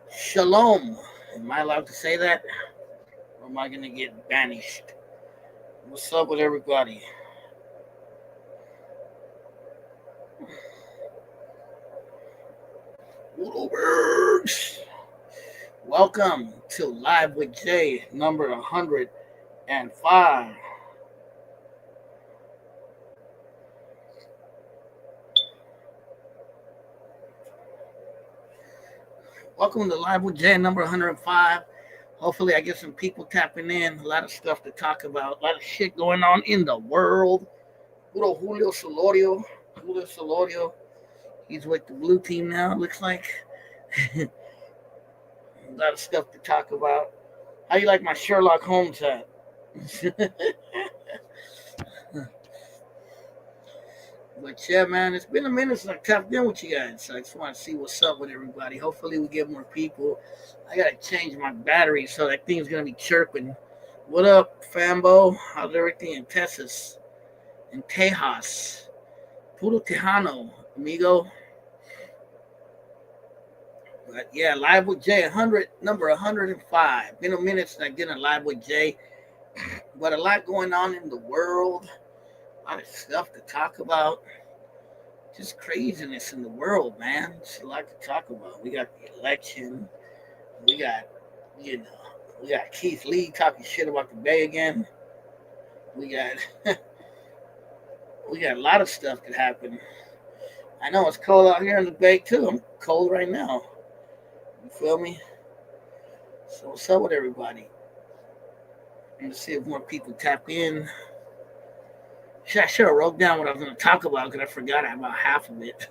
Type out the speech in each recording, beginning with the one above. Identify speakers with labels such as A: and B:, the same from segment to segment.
A: Shalom. Am I allowed to say that? Or am I going to get banished? What's up with everybody? Works. Welcome to Live with Jay, number 105. Welcome to Live with Jay, number 105. Hopefully, I get some people tapping in. A lot of stuff to talk about. A lot of shit going on in the world. Little Julio Solorio. Julio Solorio. He's with the blue team now, it looks like. A lot of stuff to talk about. How you like my Sherlock Holmes hat? But yeah, man, it's been a minute since I tapped in with you guys. So I just want to see what's up with everybody. Hopefully, we get more people. I gotta change my battery so that thing's gonna be chirping. What up, Fambo? How's everything in Texas? In Tejas? Puro Tejano, amigo. But yeah, live with Jay, number 105. Been a minute since I did a live with Jay, but a lot going on in the world. A lot of stuff to talk about. Just craziness in the world, man. Just a lot to talk about. We got the election. We got, you know, we got Keith Lee talking shit about the Bay again. We got, we got a lot of stuff that happened. I know it's cold out here in the Bay too. I'm cold right now. You feel me? So what's up with everybody? Let's see if more people tap in. I should have wrote down what I was going to talk about because I forgot about half of it.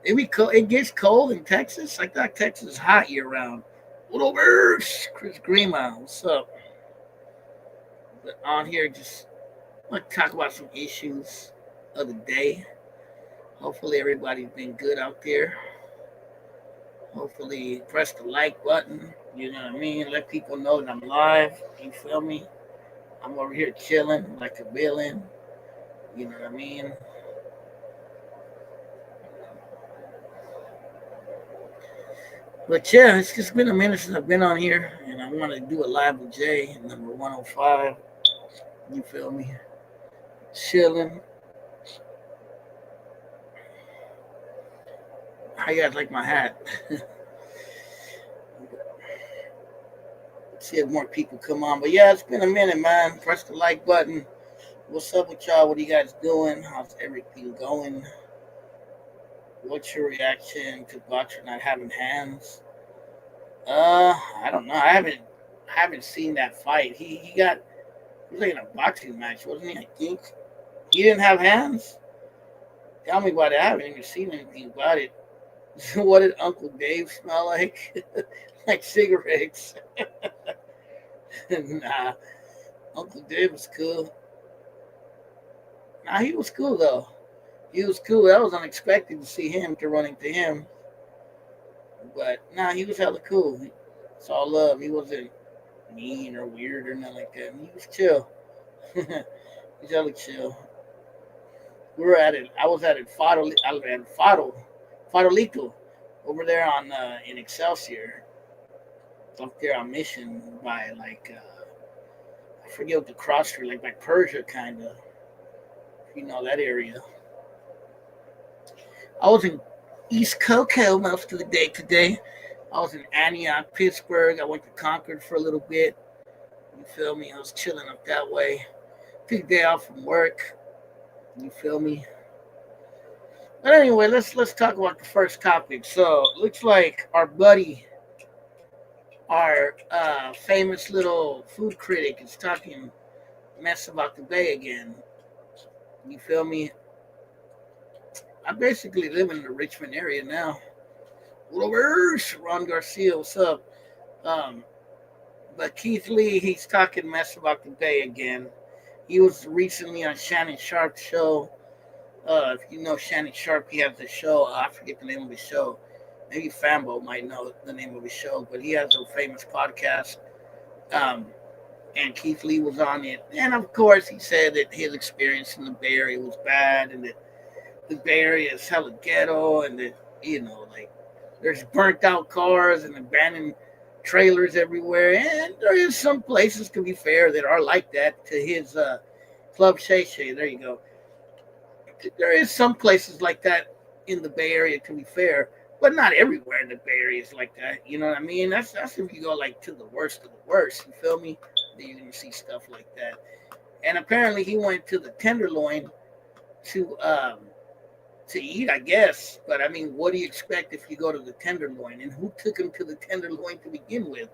A: It gets cold in Texas. I thought Texas is hot year round. Little birds, Chris Grima, what's up? But on here, just want to talk about some issues of the day. Hopefully, everybody's been good out there. Hopefully, press the like button. You know what I mean? Let people know that I'm live. You feel me? I'm over here chilling like a villain. You know what I mean? But yeah, it's just been a minute since I've been on here, and I want to do a live with Jay, number 105. You feel me? Chilling. How you guys like my hat? See if more people come on. But yeah, it's been a minute, man. Press the like button. What's up with y'all? What are you guys doing? How's everything going? What's your reaction to Boxer not having hands? I don't know. I haven't seen that fight. He was like in a boxing match, wasn't he? I think he didn't have hands. Tell me about it. I haven't even seen anything about it. What did Uncle Dave smell like? Like cigarettes. Nah, Uncle Dave was cool. Nah, he was cool though. He was cool. That was unexpected to see him to running to him. But nah, he was hella cool. It's all love. He wasn't mean or weird or nothing like that. He was chill. He's hella chill. We were at it. I was at it. Fadolito, over there on in Excelsior, up there on Mission by like I forget what the cross street, like by Persia, kind of. If you know that area. I was in East Cocoa most of the day today. I was in Antioch, Pittsburgh. I went to Concord for a little bit. You feel me? I was chilling up that way. Took a day off from work. You feel me? But anyway, let's talk about the first topic. So looks like our buddy, our famous little food critic, is talking mess about the Bay again. You feel me? I basically live in the Richmond area now. Ron Garcia, what's up? Um, but Keith Lee, he's talking mess about the Bay again. He was recently on Shannon Sharp's show. If you know Shannon Sharp, he has a show. I forget the name of the show. Maybe Fambo might know the name of his show, but he has a famous podcast. Um, and Keith Lee was on it. And of course, he said that his experience in the Bay Area was bad, and that the Bay Area is hella ghetto, and that like There's burnt out cars and abandoned trailers everywhere. And there is some places, to be fair, that are like that. To his Club Shay Shay, there you go. There is some places like that in the Bay Area, to be fair, but not everywhere in the Bay Area is like that. You know what I mean? That's if you go like to the worst of the worst. You feel me? Then you're gonna see stuff like that. And apparently, he went to the Tenderloin to eat, I guess. But I mean, what do you expect if you go to the Tenderloin? And who took him to the Tenderloin to begin with?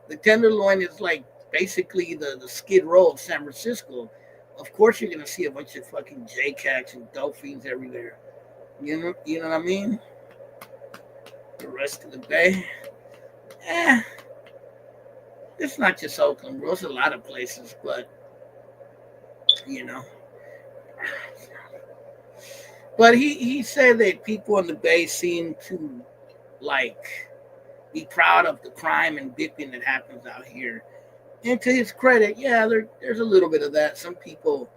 A: The Tenderloin is like basically the Skid Row of San Francisco. Of course, you're gonna see a bunch of fucking JCats and dolphins everywhere. You know what I mean? The rest of the Bay, eh, it's not just Oakland, bro. It's a lot of places, but you know. But he said that people in the Bay seem to like be proud of the crime and dipping that happens out here. And to his credit, yeah, there's a little bit of that. Some people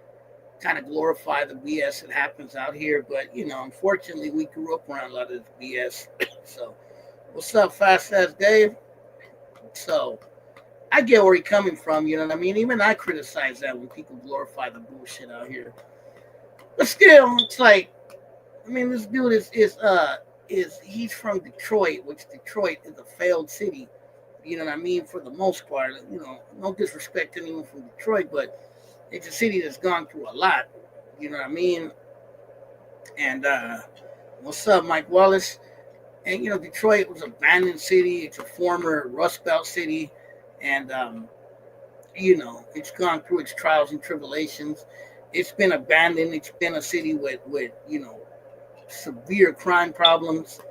A: kind of glorify the BS that happens out here, but unfortunately, we grew up around a lot of this BS. So, what's up, Fast Ass Dave? So, I get where he's coming from. You know what I mean? Even I criticize that when people glorify the bullshit out here. But still, it's like, I mean, this dude is he's from Detroit, which Detroit is a failed city. You know what I mean? For the most part, no disrespect to anyone from Detroit, but it's a city that's gone through a lot. You know what I mean? And what's up, Mike Wallace? And Detroit was an abandoned city. It's a former Rust Belt city, and it's gone through its trials and tribulations. It's been abandoned. It's been a city with severe crime problems.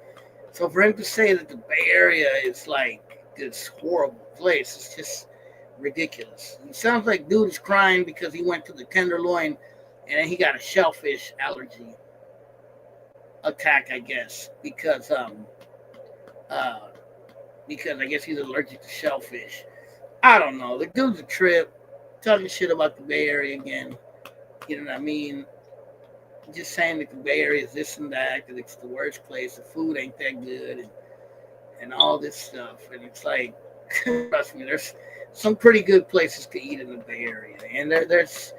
A: So for him to say that the Bay Area is like this horrible place, it's just ridiculous. It sounds like dude is crying because he went to the Tenderloin and then he got a shellfish allergy attack, I guess, because I guess he's allergic to shellfish. I don't know. The dude's a trip, talking shit about the Bay Area again. You know what I mean? Just saying that the Bay Area is this and that, that it's the worst place, the food ain't that good, and all this stuff. And it's like, trust me, there's some pretty good places to eat in the Bay Area. And there's,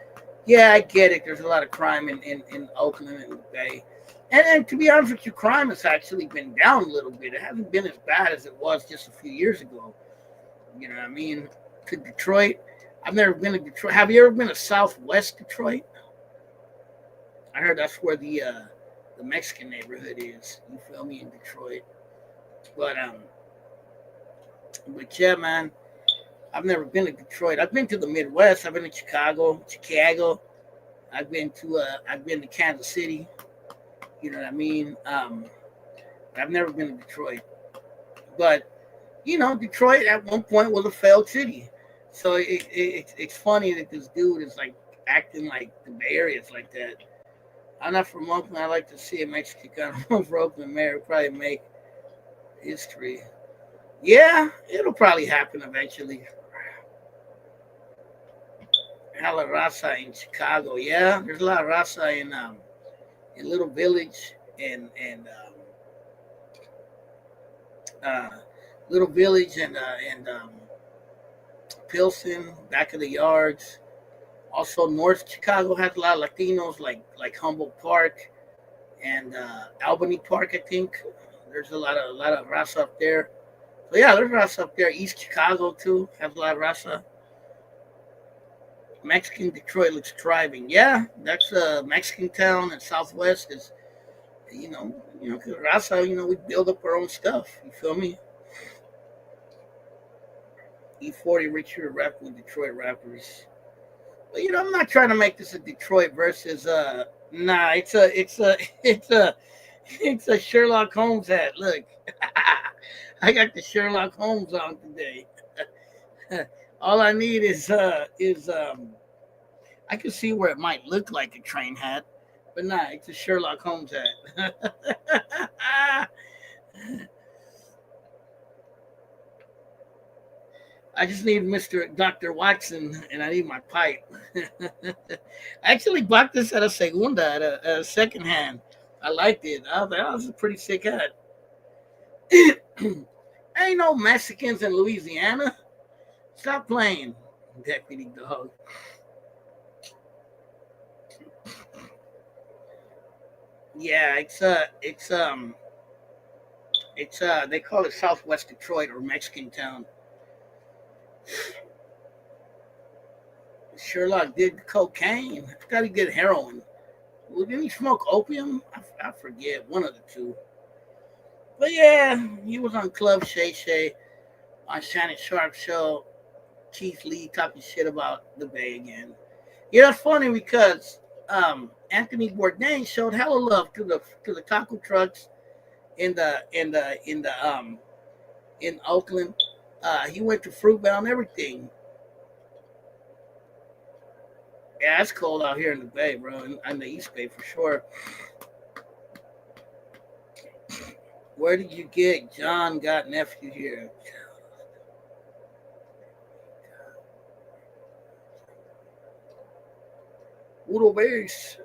A: yeah, I get it. There's a lot of crime in Oakland and the Bay. And to be honest with you, crime has actually been down a little bit. It hasn't been as bad as it was just a few years ago. You know what I mean? To Detroit, I've never been to Detroit. Have you ever been to Southwest Detroit? I heard that's where the Mexican neighborhood is. You feel me, in Detroit? But yeah, man, I've never been to Detroit. I've been to the Midwest. I've been to Chicago. I've been to Kansas City. You know what I mean? I've never been to Detroit. But Detroit at one point was a failed city. So it's funny that this dude is like acting like the Bay Area is like that. I'm not from Oakland. I like to see a Mexican run for Oakland mayor. Probably make history. Yeah, it'll probably happen eventually. Hella raza in Chicago. Yeah, there's a lot of raza in Little Village and Little Village and Pilsen, back of the yards. Also, North Chicago has a lot of Latinos, like Humboldt Park and Albany Park. I think there's a lot of raza up there. So yeah, there's raza up there. East Chicago too has a lot of raza. Mexican Detroit looks thriving. Yeah, that's a Mexican town, and Southwest is, because raza, we build up our own stuff. You feel me? E40 Richard rap with Detroit rappers. But I'm not trying to make this a Detroit versus nah, it's a Sherlock Holmes hat. Look. I got the Sherlock Holmes on today. All I need is I can see where it might look like a train hat, but nah, it's a Sherlock Holmes hat. I just need Mr. Dr. Watson, and I need my pipe. I actually bought this at a segunda, at a second hand. I liked it. I was like, oh, this is a pretty sick hat. Ain't no Mexicans in Louisiana. Stop playing, Deputy Dog. Yeah, they call it Southwest Detroit or Mexican town. Sherlock did cocaine. I forgot he did heroin. Well, did he smoke opium? I forget, one of the two. But yeah, he was on Club Shay Shay on Shannon Sharp show. Keith Lee talking shit about the Bay again. Yeah, it's funny because Anthony Bourdain showed hella love to the taco trucks in Oakland. He went to Fruitvale and everything. Yeah, it's cold out here in the Bay, bro, and the East Bay for sure. Where did you get John got nephew here? Udo Bears.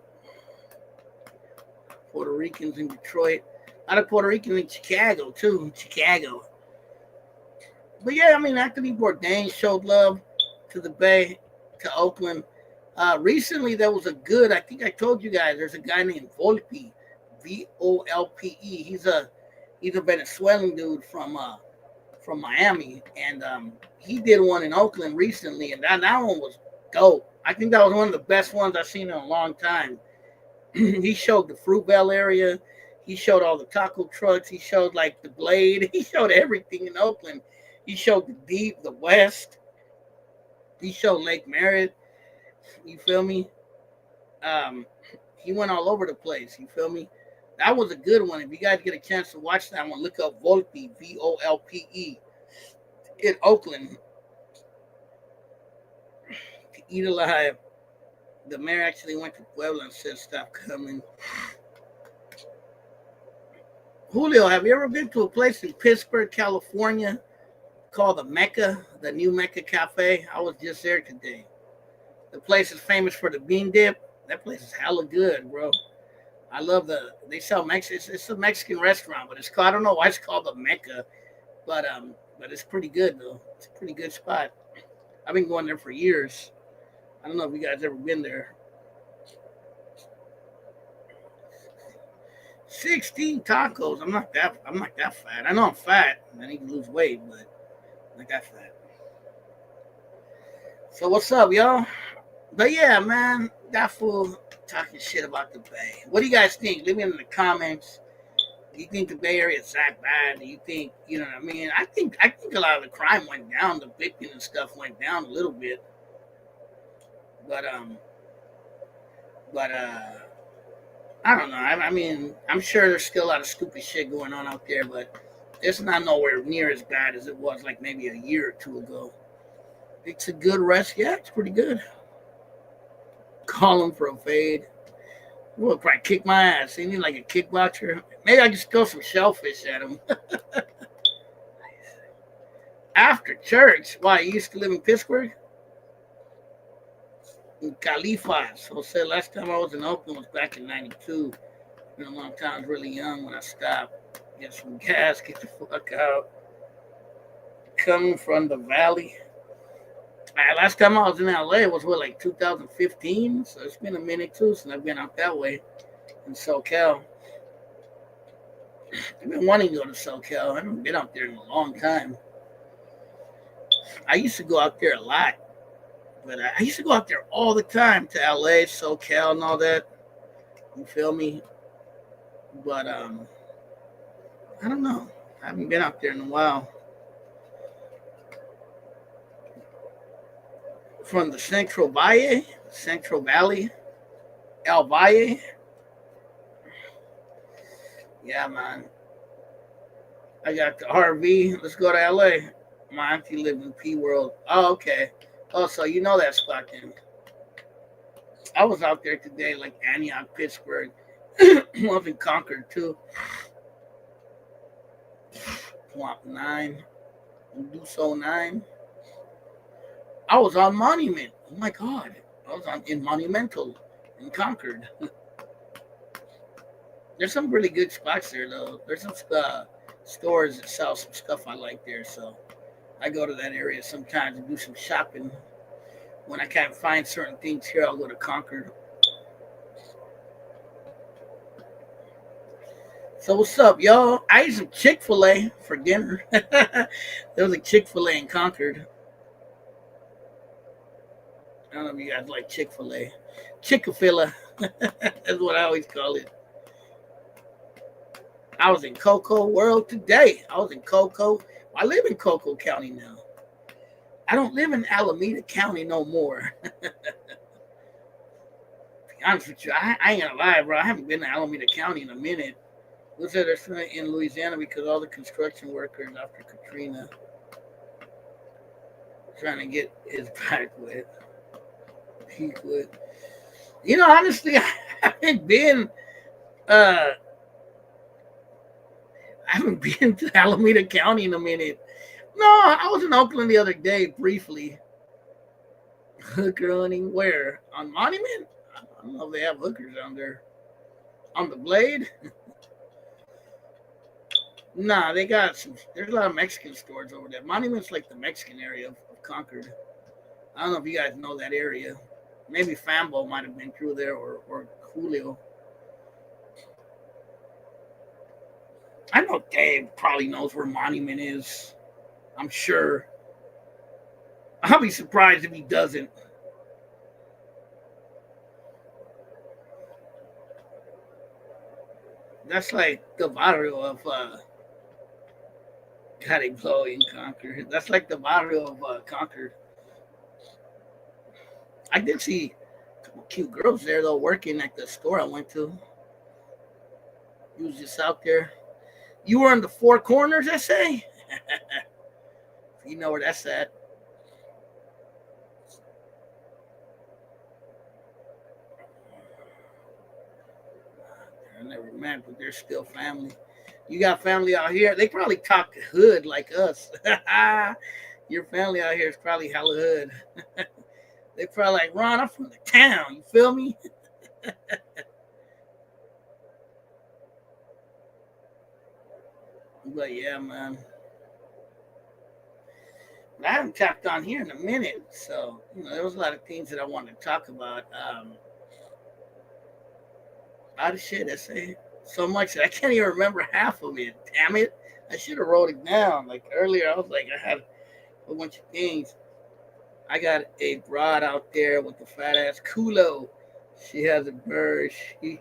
A: Puerto Ricans in Detroit. A lot of Puerto Ricans in Chicago, too. Chicago. But yeah, I mean, Anthony Bourdain showed love to the Bay, to Oakland. Recently, there was a good, I think I told you guys, there's a guy named Volpe, Volpe. He's a Venezuelan dude from Miami, and he did one in Oakland recently, and that one was dope. I think that was one of the best ones I've seen in a long time. He showed the Fruitvale area. He showed all the taco trucks. He showed like the Blade. He showed everything in Oakland. He showed the Deep, the West. He showed Lake Merritt. You feel me? He went all over the place. You feel me? That was a good one. If you guys get a chance to watch that one, look up Volpe, Volpe, in Oakland. Eat alive. The mayor actually went to Puebla and said, "Stop coming." Julio, have you ever been to a place in Pittsburgh, California called the Mecca, the New Mecca Cafe? I was just there today. The place is famous for the bean dip. That place is hella good, bro. I love they sell Mexican. It's a Mexican restaurant, but it's called, I don't know why it's called the Mecca, but it's pretty good though. It's a pretty good spot. I've been going there for years. I don't know if you guys ever been there. 16 tacos. I'm not that fat. I know I'm fat. I need to lose weight, but I'm not that fat. So what's up, y'all? But yeah, man, that fool talking shit about the Bay. What do you guys think? Leave it in the comments. Do you think the Bay Area is that bad? Do you think, you know what I mean? I think a lot of the crime went down. The victim and stuff went down a little bit. But I don't know. I mean, I'm sure there's still a lot of stupid shit going on out there, but it's not nowhere near as bad as it was like maybe a year or two ago. It's a good rest. Yeah, it's pretty good. Call him for a fade. We'll probably kick my ass. He need like a kickboxer. Maybe I just throw some shellfish at him. After church. Why, you used to live in Pittsburgh? In Califas. So said last time I was in Oakland was back in 92. Been a long time. I was really young when I stopped. Get some gas, get the fuck out. Coming from the valley. Last time I was in LA was like 2015. So it's been a minute too since I've been out that way in SoCal. I've been wanting to go to SoCal. I haven't been out there in a long time. I used to go out there a lot. But I used to go out there all the time to LA, SoCal, and all that. You feel me? But I don't know. I haven't been out there in a while. From the Central Valley, El Valle. Yeah, man. I got the RV. Let's go to LA. My auntie lived in P World. Oh, okay. Oh, so you know that spot then. I was out there today, like Antioch, Pittsburgh. I was in Concord too. Swamp 9. Duso 9. I was on Monument. Oh my God. I was in Monumental in Concord. There's some really good spots there though. There's some stores that sell some stuff I like there. So I go to that area sometimes and do some shopping. When I can't find certain things here, I'll go to Concord. So what's up, y'all? I ate some Chick-fil-A for dinner. There was a Chick-fil-A in Concord. I don't know if you guys like Chick-fil-A. Chick-fil-A. That's what I always call it. I was in Cocoa World today. I was in Cocoa. I live in Cocoa County now. I don't live in Alameda County no more. To be honest with you, I ain't gonna lie, bro. I haven't been to Alameda County in a minute. Was that in Louisiana because all the construction workers after Katrina trying to get his back wet. He quit. You know, honestly, I haven't been uh I haven't been to Alameda County in a minute. No, I was in Oakland the other day briefly. Hooker hunting where? On Monument? I don't know if they have hookers down there. On the Blade? Nah, they got some. There's a lot of Mexican stores over there. Monument's like the Mexican area of Concord. I don't know if you guys know that area. Maybe Fambo might have been through there or Julio. I know Dave probably knows where Monument is. I'm sure. I'll be surprised if he doesn't. That's like the barrio of Cariblo in Concord. That's like the barrio of Concord. I did see a couple cute girls there though working at the store I went to. You was just out there. You were in the Four Corners, I say. You know where that's at. They're never met, but they're still family. You got family out here. They probably talk hood like us. Your family out here is probably hella hood. They probably like, Ron, I'm from the town. You feel me? But yeah, man. But I haven't tapped on here in a minute. So, there was a lot of things that I wanted to talk about. A lot of shit. I say so much that I can't even remember half of it. Damn it. I should have wrote it down. Like earlier, I was like, I had a bunch of things. I got a broad out there with the fat ass culo. She has a bird. She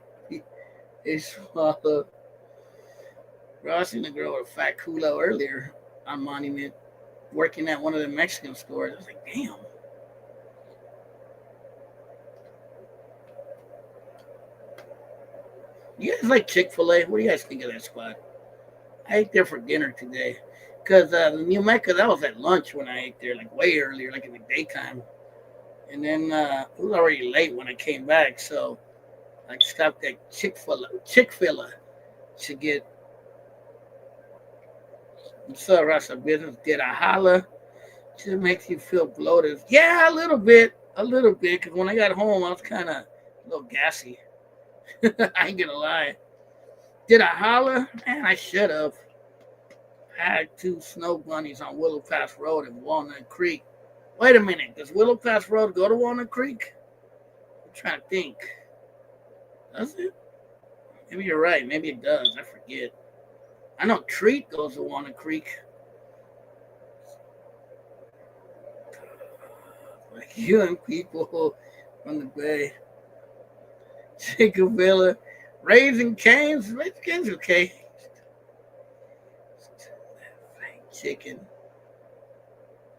A: is swallowed. Bro, I seen a girl with a fat culo earlier on Monument working at one of the Mexican stores. I was like, damn. You guys like Chick-fil-A? What do you guys think of that spot? I ate there for dinner today. Because the New Mecca, that was at lunch when I ate there, like way earlier, like in the daytime. And then it was already late when I came back. So I stopped at Chick-fil-A to get some rest of business. Did I holla? Just makes you feel bloated. Yeah, a little bit. A little bit. Because when I got home, I was kind of a little gassy. I ain't gonna lie. Did I holler? Man, I should have. I had two snow bunnies on Willow Pass Road in Walnut Creek. Wait a minute. Does Willow Pass Road go to Walnut Creek? I'm trying to think. Does it? Maybe you're right. Maybe it does. I forget. I know Treat goes to Walnut Creek. Like you and people from the Bay. Chicken Villa. Raising Cane's. Raising Cane's okay. Fake chicken.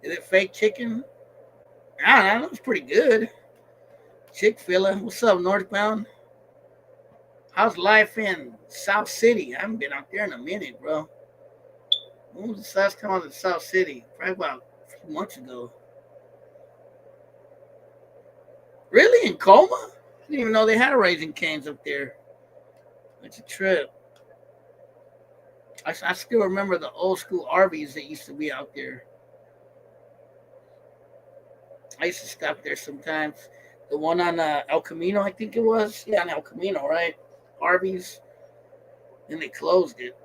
A: Is it fake chicken? I don't know. It's pretty good. Chick-fil-A. What's up, Northbound? How's life in South City? I haven't been out there in a minute, bro. When was the last time I was in South City? Probably about a few months ago. Really? In Coma? I didn't even know they had a Raising Cane's up there. It's a trip. I still remember the old school Arby's that used to be out there. I used to stop there sometimes. The one on El Camino, I think it was. Yeah, on El Camino, right? Arby's. And they closed it.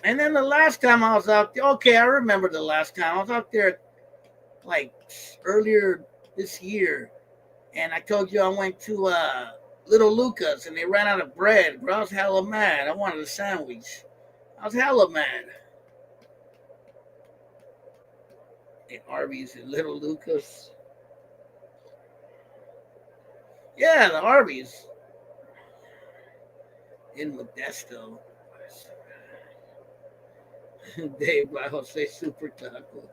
A: And then the last time I was out there, okay, I remember the last time I was out there like earlier this year, and I told you I went to Little Lucas and they ran out of bread. Bro, I was hella mad. I wanted a sandwich. I was hella mad. At Arby's and Little Lucas. Yeah, the Arby's in Modesto. Dave by Jose Super Taco.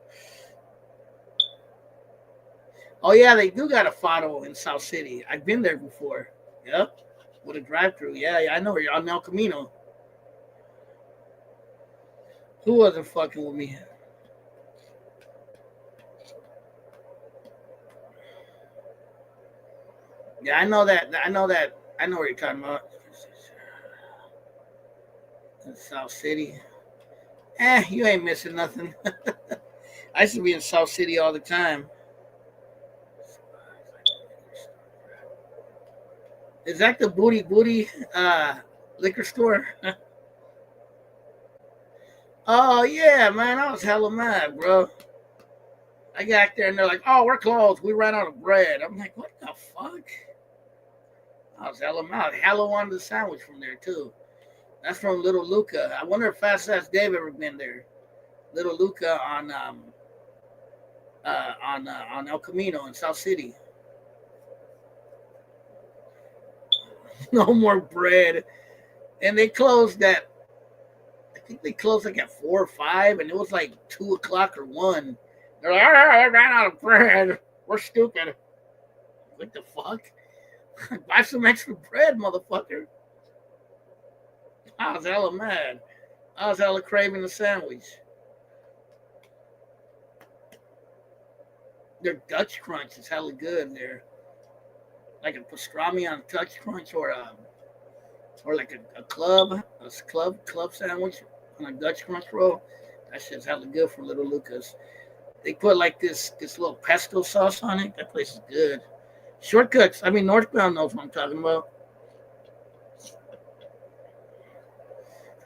A: Oh yeah, they do got a Fado in South City. I've been there before. Yep, with a drive-through. Yeah, I know you're on El Camino. Who wasn't fucking with me? Yeah, I know that. I know that. I know what you're talking about. In South City. You ain't missing nothing. I used to be in South City all the time. Is that the Booty Booty liquor store? Oh yeah, man, I was hella mad, bro. I got there and they're like, "Oh, we're closed. We ran out of bread." I'm like, "What the fuck?" I was hella mad. Hella wanted the sandwich from there too. That's from Little Luca. I wonder if Fast Ass Dave ever been there. Little Luca on El Camino in South City. No more bread, and they closed at. I think they closed like at 4 or 5, and it was like 2 o'clock or 1. They're like, I ran out of bread. We're stupid. What the fuck? Buy some extra bread, motherfucker. I was hella mad. I was hella craving a sandwich. Their Dutch Crunch is hella good there. Like a pastrami on Dutch Crunch or like a club sandwich on a Dutch Crunch roll. That shit's hella good from Little Lucas. They put like this little pesto sauce on it. That place is good. Shortcuts. I mean, Northbound knows what I'm talking about.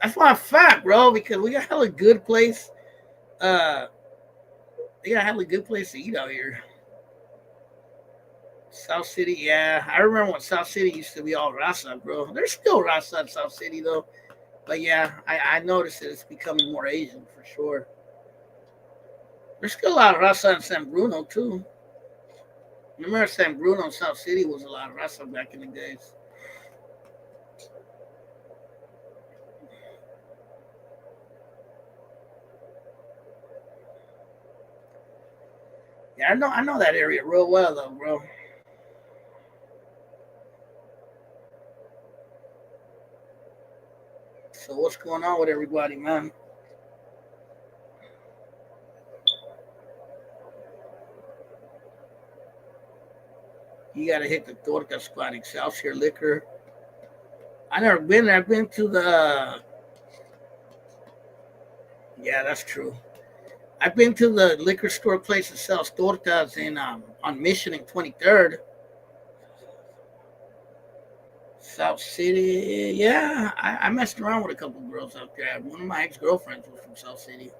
A: That's why I'm fat, bro, because we got hella good place. Uh, they got hella good place to eat out here. South City, yeah. I remember when South City used to be all Rasa, bro. There's still Rasa in South City, though. But yeah, I noticed that it's becoming more Asian for sure. There's still a lot of Rasa in San Bruno, too. Remember San Bruno, South City was a lot of Rasa back in the days. Yeah, I know that area real well, though, bro. So what's going on with everybody, man? You gotta hit the Torta spot, Excelsior Liquor. I never been there. I've been to the. Yeah, that's true. I've been to the liquor store place that sells tortas in on Mission and 23rd, South City. Yeah, I messed around with a couple girls out there. One of my ex girlfriends was from South City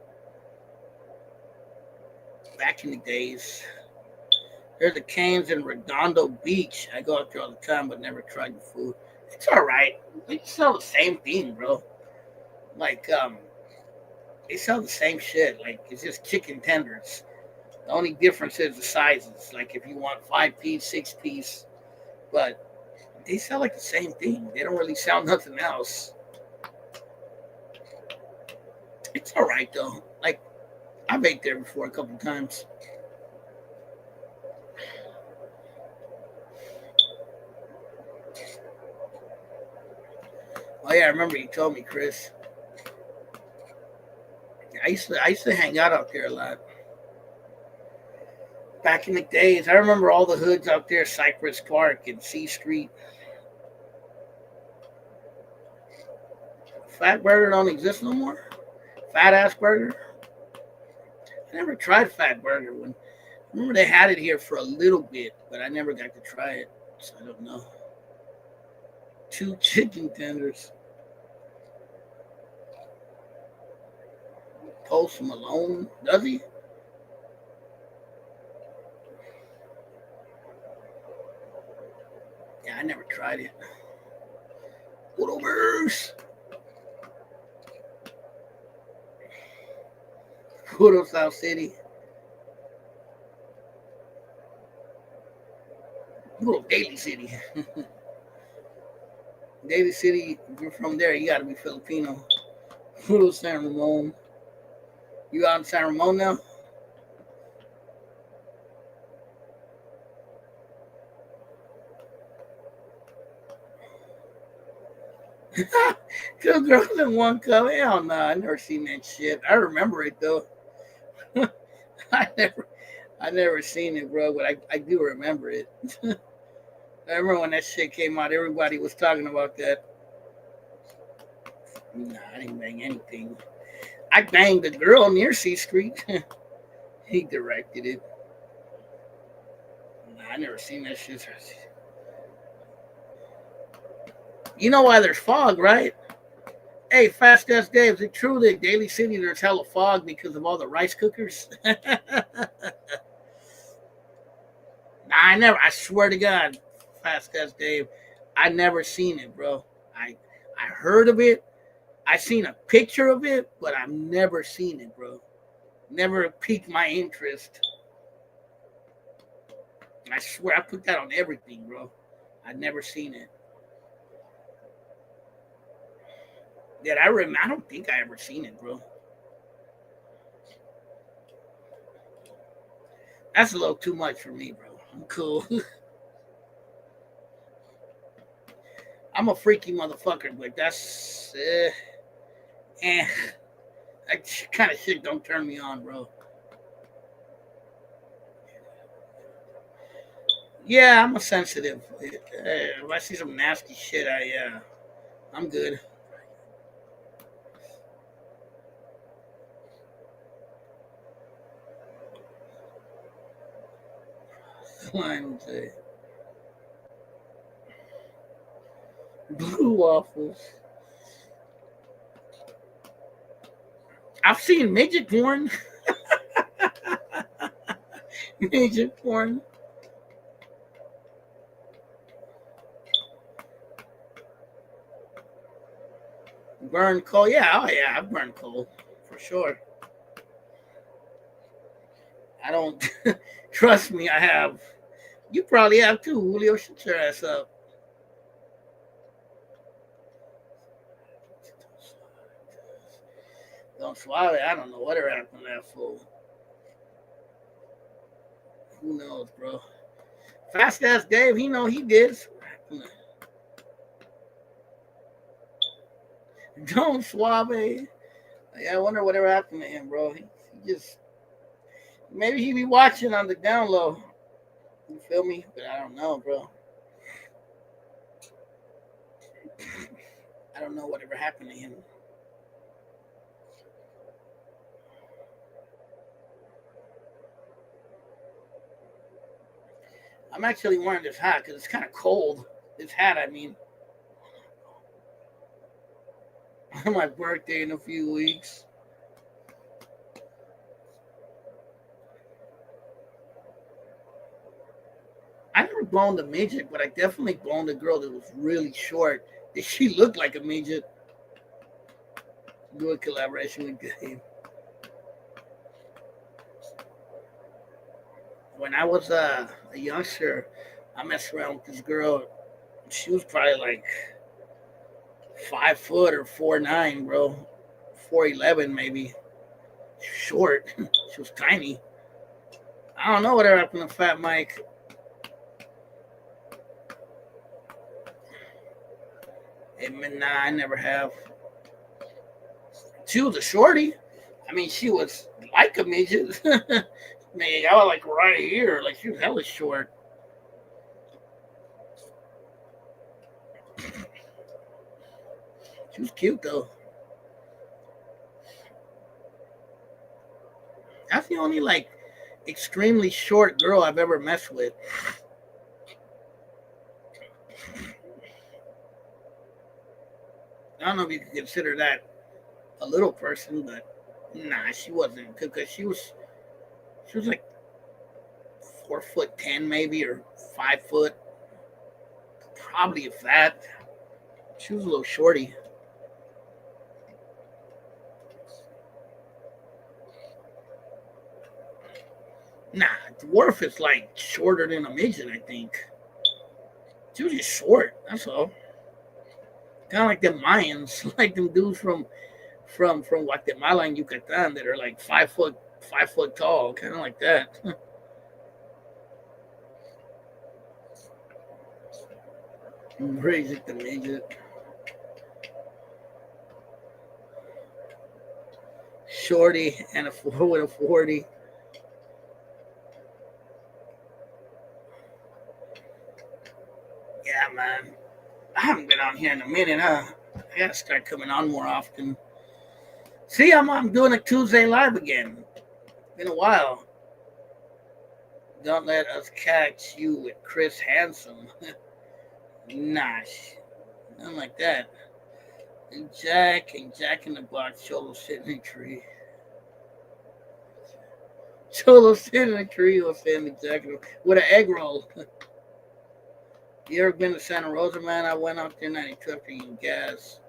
A: back in the days. There's the Canes in Redondo Beach. I go out there all the time, but never tried the food. It's all right. They sell the same thing, bro. Like they sell the same shit. Like it's just chicken tenders. The only difference is the sizes. Like if you want 5 piece, 6 piece, but they sell like the same thing. They don't really sell nothing else. It's all right though. Like I've ate there before a couple times. Oh yeah, I remember you told me, Chris. I used to hang out there a lot. Back in the days, I remember all the hoods out there, Cypress Park and C Street. Fat Burger don't exist no more. Fat Ass Burger. I never tried Fat Burger. When I remember they had it here for a little bit, but I never got to try it, so I don't know. 2 chicken tenders. Post Malone, does he? Yeah, I never tried it. Good overs. Good old South City. Good old Daly City. Daly City, if you're from there, you gotta be Filipino. Good old San Ramon. You out in San Ramon now? Two girls in one cup. Hell no, I never seen that shit. I remember it though. I never, I never seen it, bro. But I do remember it. I remember when that shit came out. Everybody was talking about that. Nah, I didn't bang anything. I banged the girl near C Street. He directed it. Nah, I never seen that shit. You know why there's fog, right? Hey, Fast Ass Dave, is it true that Daly City there's hella fog because of all the rice cookers? Nah, I never. I swear to God, Fast Ass Dave, I never seen it, bro. I heard of it. I seen a picture of it, but I've never seen it, bro. Never piqued my interest. I swear I put that on everything, bro. I've never seen it. That I don't think I ever seen it, bro. That's a little too much for me, bro. I'm cool. I'm a freaky motherfucker, but that's eh. That kind of shit don't turn me on, bro. Yeah, I'm a sensitive. If I see some nasty shit, I'm good. I'm blue waffles. I've seen midget porn. Midget porn. Burn coal. Yeah, oh yeah, I've burned coal for sure. I don't trust me. I have. You probably have too, Julio. Shut your ass up. Don't swallow it. I don't know what happened to that fool. Who knows, bro? Fast ass Dave, he know he did. Don't Suave. Yeah, I wonder whatever happened to him, bro. He just maybe he be watching on the down low. You feel me? But I don't know, bro. I don't know whatever happened to him. I'm actually wearing this hat because it's kind of cold. This hat, I mean, on my birthday in a few weeks. I never boned a midget, but I definitely boned a girl that was really short. That she looked like a midget. Do a collaboration with Dave. When I was a youngster, I messed around with this girl. She was probably like 5 foot or 4'9", bro, 4'11" maybe. Short. She was tiny. I don't know what happened to Fat Mike. Nah, I never have. She was a shorty. I mean, she was like a midget. Man, I was like right here. Like she was hella short. She was cute though. That's the only like extremely short girl I've ever messed with. I don't know if you could consider that a little person, but Nah, she wasn't because she was like 4'10" maybe or 5 foot, probably if that. She was a little shorty. Nah, dwarf is like shorter than a midget, I think. She was just short. That's all. Kind of like them Mayans, like them dudes from Guatemala and Yucatan that are like 5 foot tall, kind of like that. Raise it the midget, shorty, and a four with a 40. Yeah, man. I haven't been on here in a minute, huh? I gotta start coming on more often. See, I'm doing a Tuesday live again. Been a while. Don't let us catch you with Chris Handsome. Nah, nothing like that. And Jack in the Box, Cholo sitting in a tree. Cholo sitting in a tree or sitting Jack with an egg roll. You ever been to Santa Rosa, man? I went out there 92 after eating gas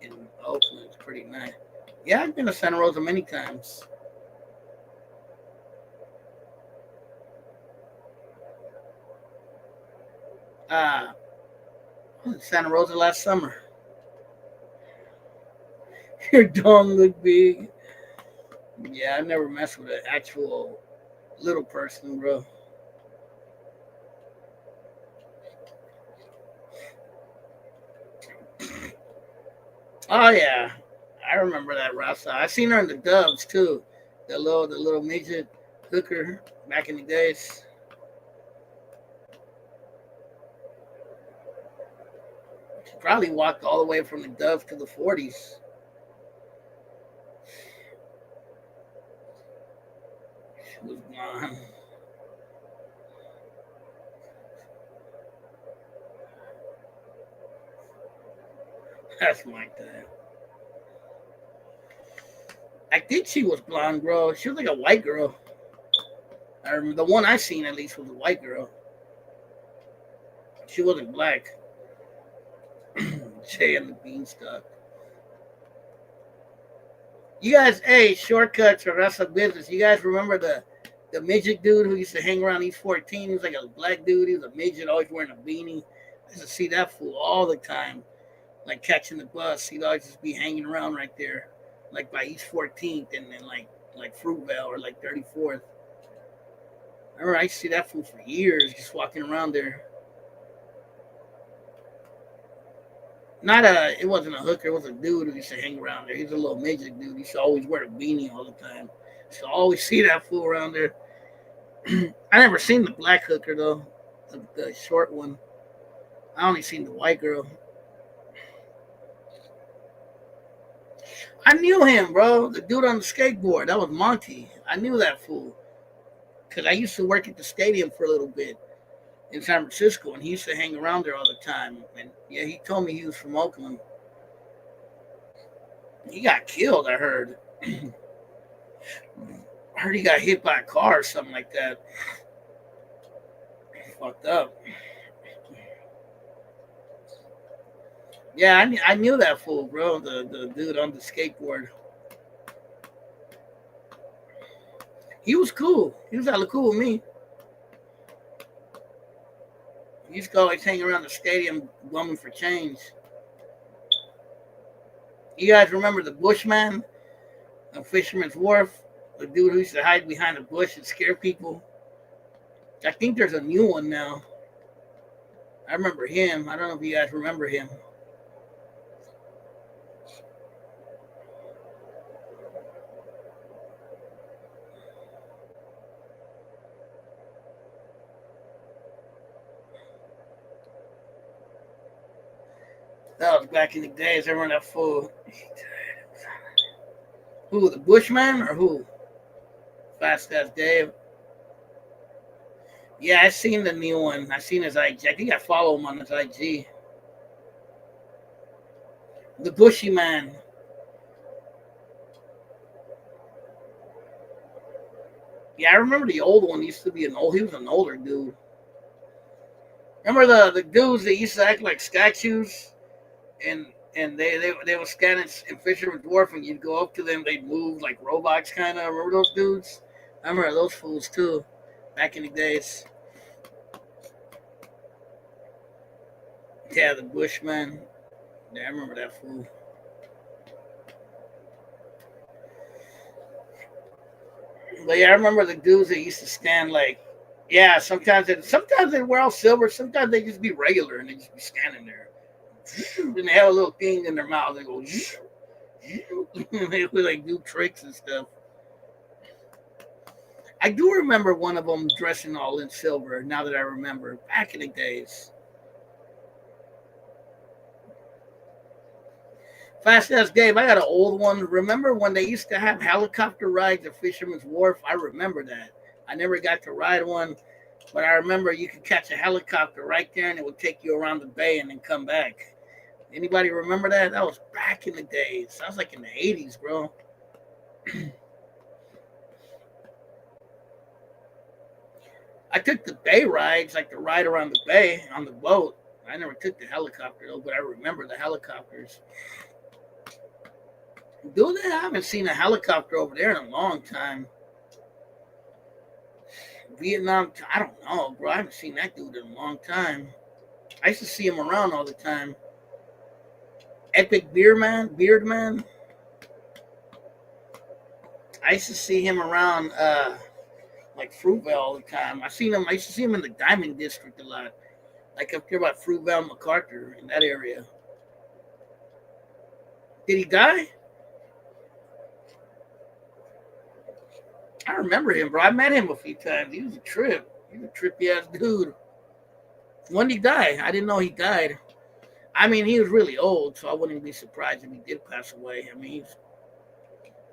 A: in Oakland. It's pretty nice. Yeah, I've been to Santa Rosa many times. I was in Santa Rosa last summer. Your dong look big. Yeah, I never messed with an actual little person, bro. Oh yeah, I remember that Rasa. I seen her in the Dubs too. The little midget hooker back in the days. She probably walked all the way from the Dubs to the 40s. She was gone. That's like that. I think she was blonde, bro. She was like a white girl. I remember the one I seen at least was a white girl. She wasn't black. Jay and the Beanstalk. You guys, hey, shortcuts or rest of business. You guys remember the midget dude who used to hang around East 14? He was like a black dude. He was a midget, always wearing a beanie. I used to see that fool all the time, like catching the bus. He'd always just be hanging around right there, like by East 14th and then like Fruitvale or like 34th. I remember I used to see that fool for years, just walking around there. Not a, it wasn't a hooker. It was a dude who used to hang around there. He's a little midget dude. He used to always wear a beanie all the time. So I always see that fool around there. I never seen the black hooker though, the short one. I only seen the white girl. I knew him, bro. The dude on the skateboard. That was Monty. I knew that fool because I used to work at the stadium for a little bit in San Francisco, and he used to hang around there all the time. And yeah, he told me he was from Oakland. He got killed. I heard. I heard he got hit by a car or something like that. Fucked up. Yeah, I knew that fool, bro. The dude on the skateboard. He was cool. He was hella cool with me. He used to always hang around the stadium bumming for change. You guys remember the Bushman on Fisherman's Wharf? The dude who used to hide behind a bush and scare people. I think there's a new one now. I remember him. I don't know if you guys remember him. That was back in the days. I remember that fool. Who, the Bushman or who? Fast Ass Dave. Yeah, I seen the new one. I seen his IG. I think I follow him on his IG. The Bushy Man. Yeah, I remember the old one. He used to be he was an older dude. Remember the dudes that used to act like statues, and they were scanning in Fisherman's Wharf, and you'd go up to them, they'd move like robots, kind of. Remember those dudes? I remember those fools too, back in the days. Yeah, the Bushman. Yeah, I remember that fool. But yeah, I remember the dudes that used to stand like, yeah. Sometimes they wear all silver. Sometimes they just be regular and they just be standing there, and they have a little thing in their mouth. They go, they would like do tricks and stuff. I do remember one of them dressing all in silver. Now that I remember, back in the days. Fast as Dave, I got an old one. Remember when they used to have helicopter rides at Fisherman's Wharf? I remember that. I never got to ride one, but I remember you could catch a helicopter right there and it would take you around the bay and then come back. Anybody remember that? That was back in the days. That was like in the 80s, bro. I took the bay rides, like the ride around the bay on the boat. I never took the helicopter though, but I remember the helicopters. Dude, I haven't seen a helicopter over there in a long time. Vietnam, I don't know, bro. I haven't seen that dude in a long time. I used to see him around all the time. Epic Beard Man. I used to see him around like Fruitvale all the time. I used to see him in the Diamond District a lot. Like up there by Fruitvale MacArthur in that area. Did he die? I remember him, bro. I met him a few times. He was a trip. He was a trippy ass dude. When did he die? I didn't know he died. I mean, he was really old, so I wouldn't be surprised if he did pass away. I mean,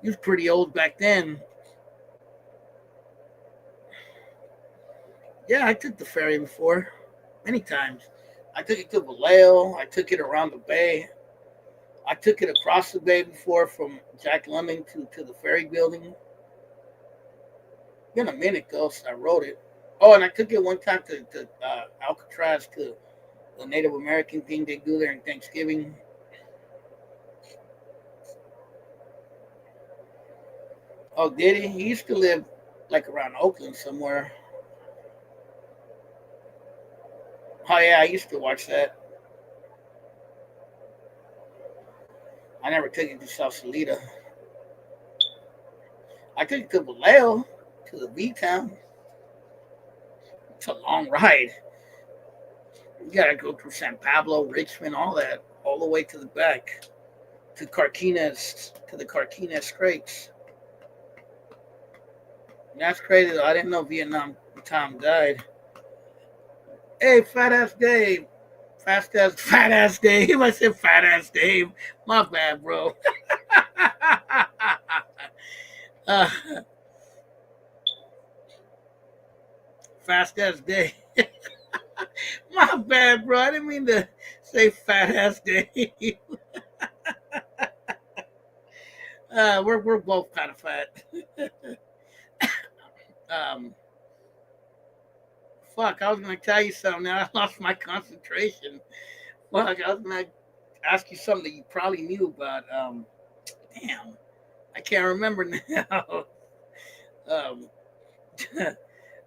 A: he was pretty old back then. Yeah, I took the ferry before, many times. I took it to Vallejo. I took it around the bay. I took it across the bay before from Jack London to the ferry building. Been a minute ago since I wrote it. Oh, and I took it one time to Alcatraz to the Native American thing they do there in Thanksgiving. Oh, did he? He used to live like around Oakland somewhere. Oh yeah, I used to watch that. I never took it to Sausalita. I took it to Vallejo, to the B town. It's a long ride. You gotta go through San Pablo, Richmond, all that, all the way to the back to Carquinez, to the Carquinez Straits. That's crazy though. I didn't know Vietnam Tom died. Hey, fat ass Dave. Fat ass Dave. I said fat ass Dave. My bad, bro. uh, fast ass Dave. My bad, bro. I didn't mean to say fat ass Dave. We're both kind of fat. um, fuck, I was gonna tell you something. Now I lost my concentration. Fuck, I was gonna ask you something that you probably knew about. Damn, I can't remember now. um,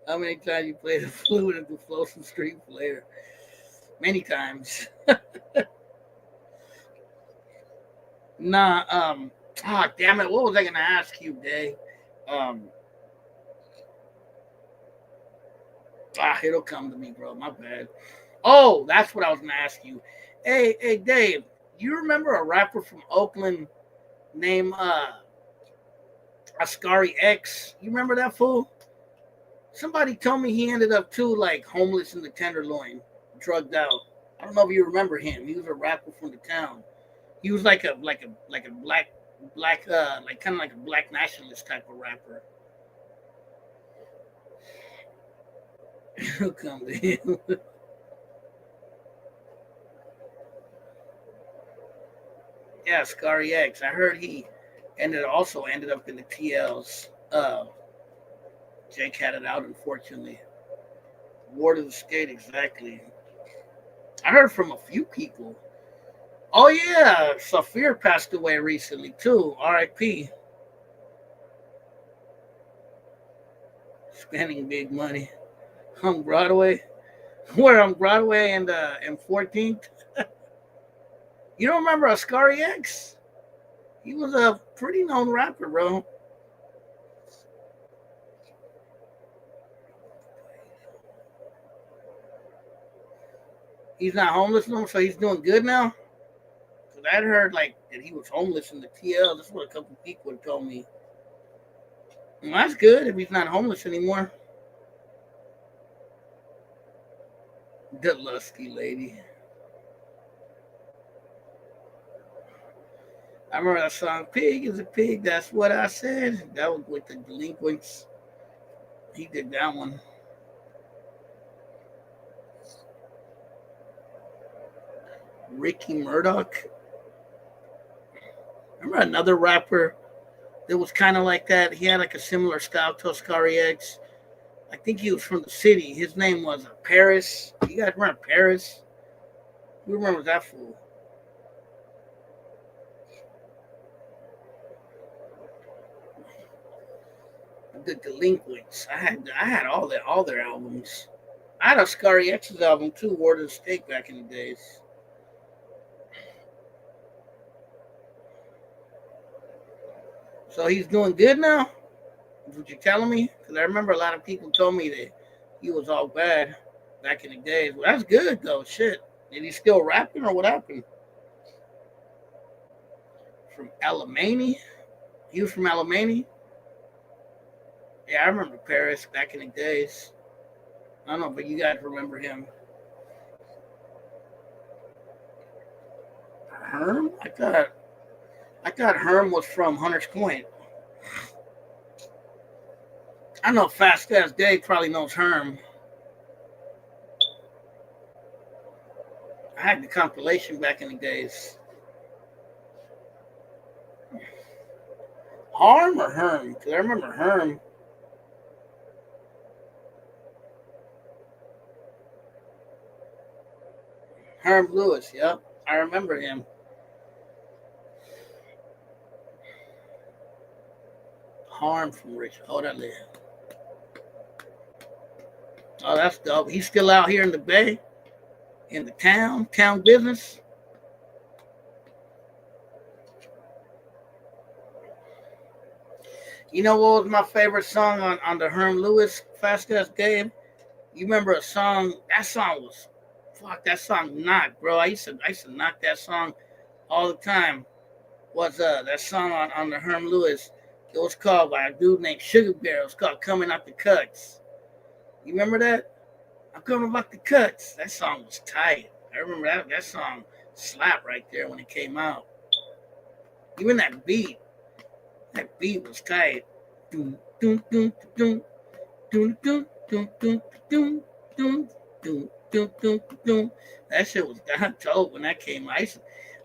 A: how many times you played the flute at the Folsom Street Player? Many times. Nah. Damn it. What was I gonna ask you, Dave? Um, it'll come to me, bro. My bad. Oh, that's what I was gonna ask you. Hey, Dave. You remember a rapper from Oakland named Ascari X? You remember that fool? Somebody told me he ended up too, like homeless in the Tenderloin, drugged out. I don't know if you remember him. He was a rapper from the town. He was like a black like kind of like a black nationalist type of rapper. He'll come to him. Yeah, Scary X. I heard he ended up in the TL's Jake had it out, unfortunately. Ward of the State, exactly. I heard from a few people. Oh yeah, Safir passed away recently too. R.I.P. Spending big money on Broadway. Where on Broadway and 14th? You don't remember Ascari X? He was a pretty known rapper, bro. He's not homeless no more, so he's doing good now. Cause I'd heard like that he was homeless in the TL. That's what a couple people had told me. Well, that's good if he's not homeless anymore. The lusty lady. I remember that song, Pig is a Pig, that's what I said. That was with the Delinquents. He did that one. Ricky Murdoch. Remember another rapper that was kind of like that? He had like a similar style to Oscari X. I think he was from the city. His name was Paris. You guys remember Paris? Who remembers that fool? The Delinquents. I had all their albums. I had Oscari X's album too, Ward of the State, back in the days. So he's doing good now? Is what you telling me? Because I remember a lot of people told me that he was all bad back in the days. Well, that's good though. Shit. Is he still rapping or what happened? From Alamany? He was from Alamany? Yeah, I remember Paris back in the days. I don't know, but you guys remember him. Herm? I thought Herm was from Hunters Point. I know Fast Ass Dave probably knows Herm. I had the compilation back in the days. Harm or Herm? Because I remember Herm. Herm Lewis, yep. I remember him. Harm from Rich. Oh, that live. Oh, that's dope. He's still out here in the Bay, in the town business. You know what was my favorite song on the Herm Lewis Fast Ass Game? You remember a song? That song was fuck. That song knocked, bro. I used to knock that song all the time. Was that song on the Herm Lewis? It was called by a dude named Sugar Bear. It was called "Coming Out the Cuts." You remember that? I'm coming about the cuts. That song was tight. I remember that song slapped right there when it came out. Even that beat was tight. Doom, doom, doom, doom, doom, doom, doom, doom, doom, doom, doom, doom, doom, doom. That shit was dope when that came out.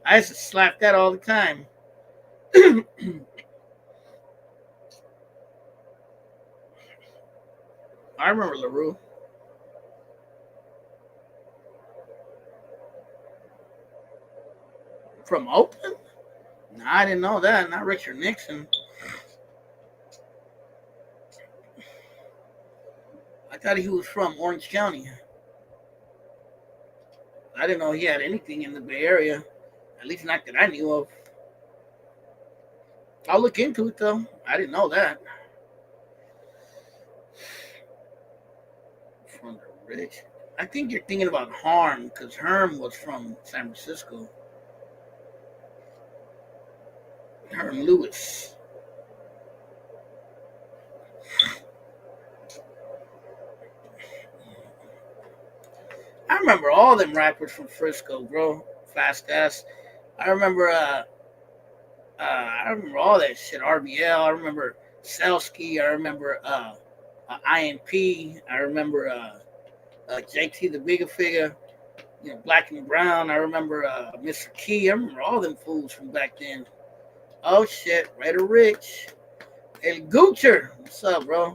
A: I used to slap that all the time. I remember LaRue. From Oakland? No, I didn't know that. Not Richard Nixon. I thought he was from Orange County. I didn't know he had anything in the Bay Area. At least not that I knew of. I'll look into it though. I didn't know that. From the rich. I think you're thinking about Harm because Herm was from San Francisco. Herm Lewis. I remember all them rappers from Frisco, bro. Fast ass. I remember I remember all that shit. RBL. I remember Selsky. I remember INP. I remember JT the Bigger Figure. You know, Black and Brown. I remember Mr. Key. I remember all them fools from back then. Oh shit, Raider Rich. El Goocher. What's up, bro?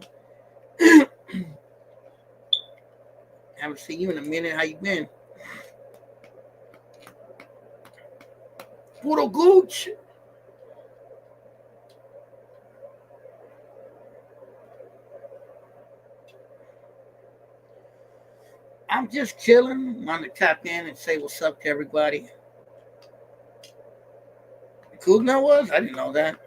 A: Haven't seen you in a minute. How you been? Puro gooch. I'm just chilling. Want to tap in and say what's up to everybody. Kugna was? I didn't know that.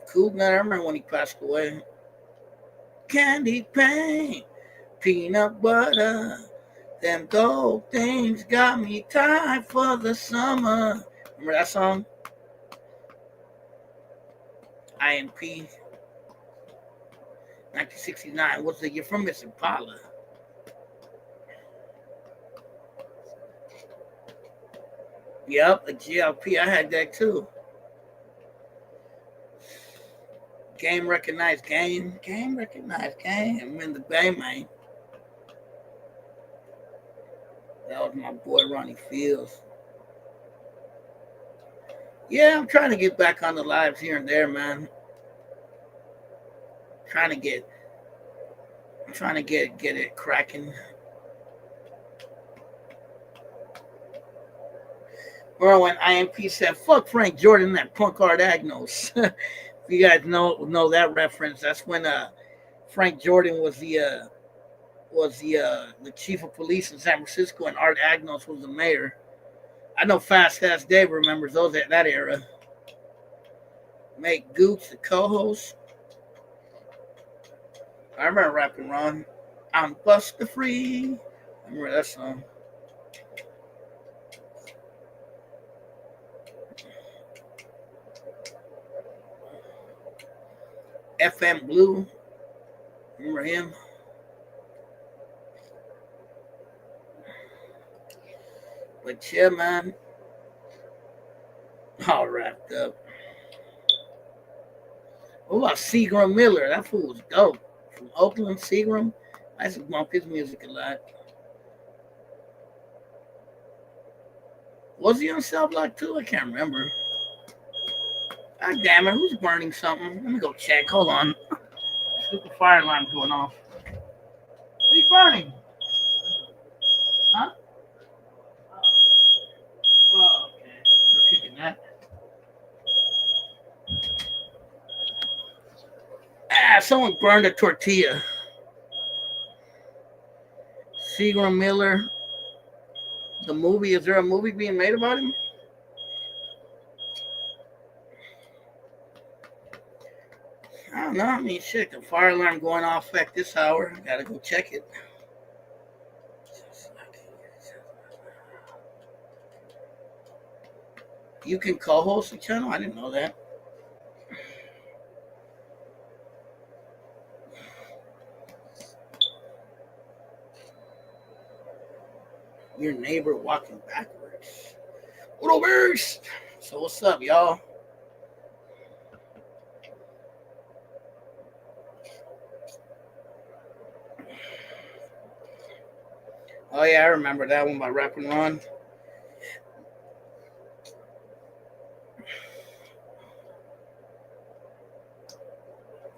A: Kugna, I remember when he passed away. Candy paint, peanut butter. Them gold things got me tired for the summer. Remember that song? IMP. 1969. What's the year from Miss Impala? Yep, a GLP. I had that too. Game recognized game. Game recognized game. I'm in the game, man. That was my boy Ronnie Fields. Yeah, I'm trying to get back on the lives here and there, man. Trying to get it cracking. Or when IMP said, "Fuck Frank Jordan, that punk hard Agnos." If you guys know that reference, that's when Frank Jordan was the chief of police in San Francisco, and Art Agnos was the mayor. I know Fast Ass Dave remembers those at that era. Make Gooch the co-host. I remember rapping Ron. I'm Busta Free. I remember that song. FM Blue. Remember him? But yeah, man. All wrapped up. What about Seagram Miller? That fool was dope. From Oakland, Seagram. I used to bump his music a lot. Was he on Cell Block too? I can't remember. God damn it, who's burning something? Let me go check. Hold on. Stupid fire alarm going off. What are you burning? Huh? Oh, okay. You're kicking that. Someone burned a tortilla. Seagram Miller. The movie, is there a movie being made about him? I don't know. I mean, shit, the fire alarm going off at this hour. Gotta go check it. You can co-host the channel? I didn't know that. Your neighbor walking backwards. What over? So what's up, y'all? Oh yeah, I remember that one by Rappin' Ron.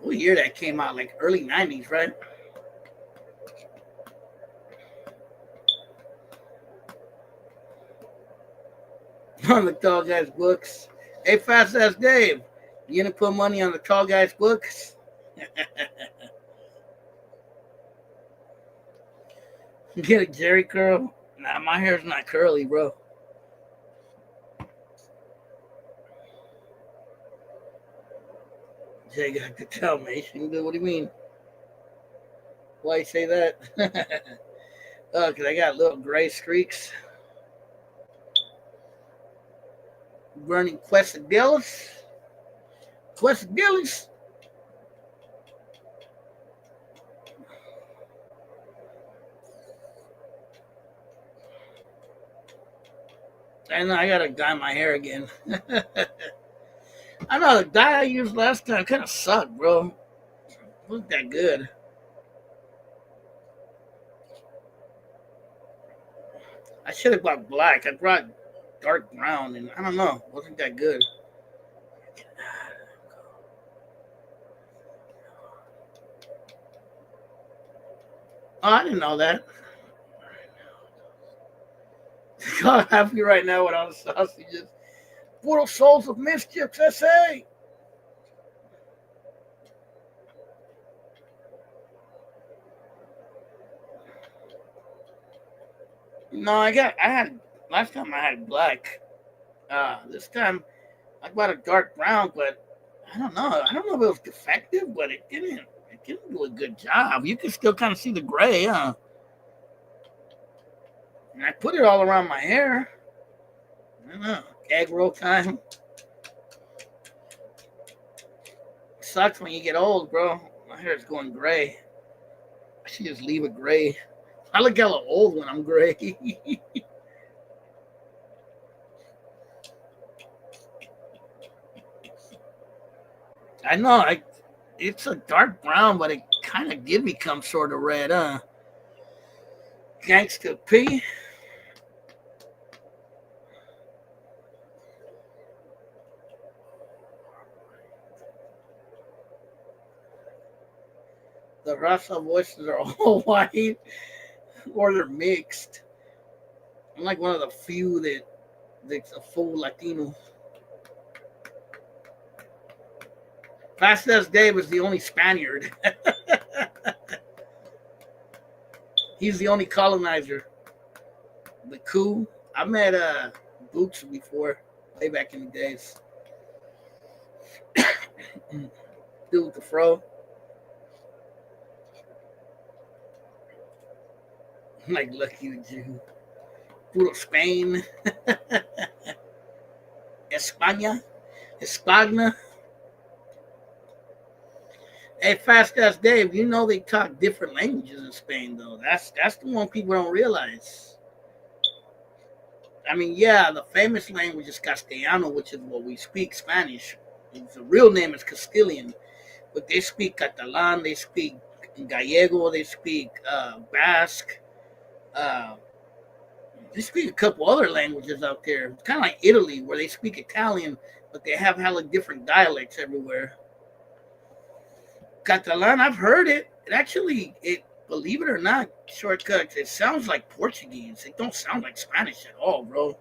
A: What year that came out? Like early 90s, right? On the tall guy's books. Hey, Fast Ass Dave, you gonna put money on the tall guy's books? Get a Jerry curl? Nah, my hair's not curly, bro. Jay got the Dalmatian. What do you mean? Why you say that? Oh, because I got little gray streaks. Burning quesadillas. Quesadillas. And I gotta dye my hair again. I know the dye I used last time kind of sucked, bro. It wasn't that good. I should have bought black. I brought dark brown, and I don't know. It wasn't that good. Oh, I didn't know that. God happy right now with all the sausages. Puro Souls of Mischief, SA. No, I had, last time I had black. This time I got a dark brown, but I don't know. I don't know if it was defective, but it didn't do a good job. You can still kind of see the gray, huh? And I put it all around my hair. I don't know. Egg roll time. Sucks when you get old, bro. My hair is going gray. I should just leave it gray. I look hella old when I'm gray. I know. It's a dark brown, but it kind of did become sort of red, huh? Gangsta P. The Rasa voices are all white or they're mixed. I'm like one of the few that's a full Latino. Vasquez Dave is the only Spaniard. He's the only colonizer. The coup. I met Boots before, way back in the days. Dude with the fro. Like lucky Jew. Puro Spain. España. España. Hey, Fast Ass Dave, you know they talk different languages in Spain, though. That's the one people don't realize. I mean, yeah, the famous language is Castellano, which is what we speak, Spanish. The real name is Castilian, but they speak Catalan, they speak Gallego, they speak Basque, uh, they speak a couple other languages out there. It's kind of like Italy, where they speak Italian, but they have hella different dialects everywhere. Catalan, I've heard it. It actually, it believe it or not, shortcuts. It sounds like Portuguese. It don't sound like Spanish at all, bro.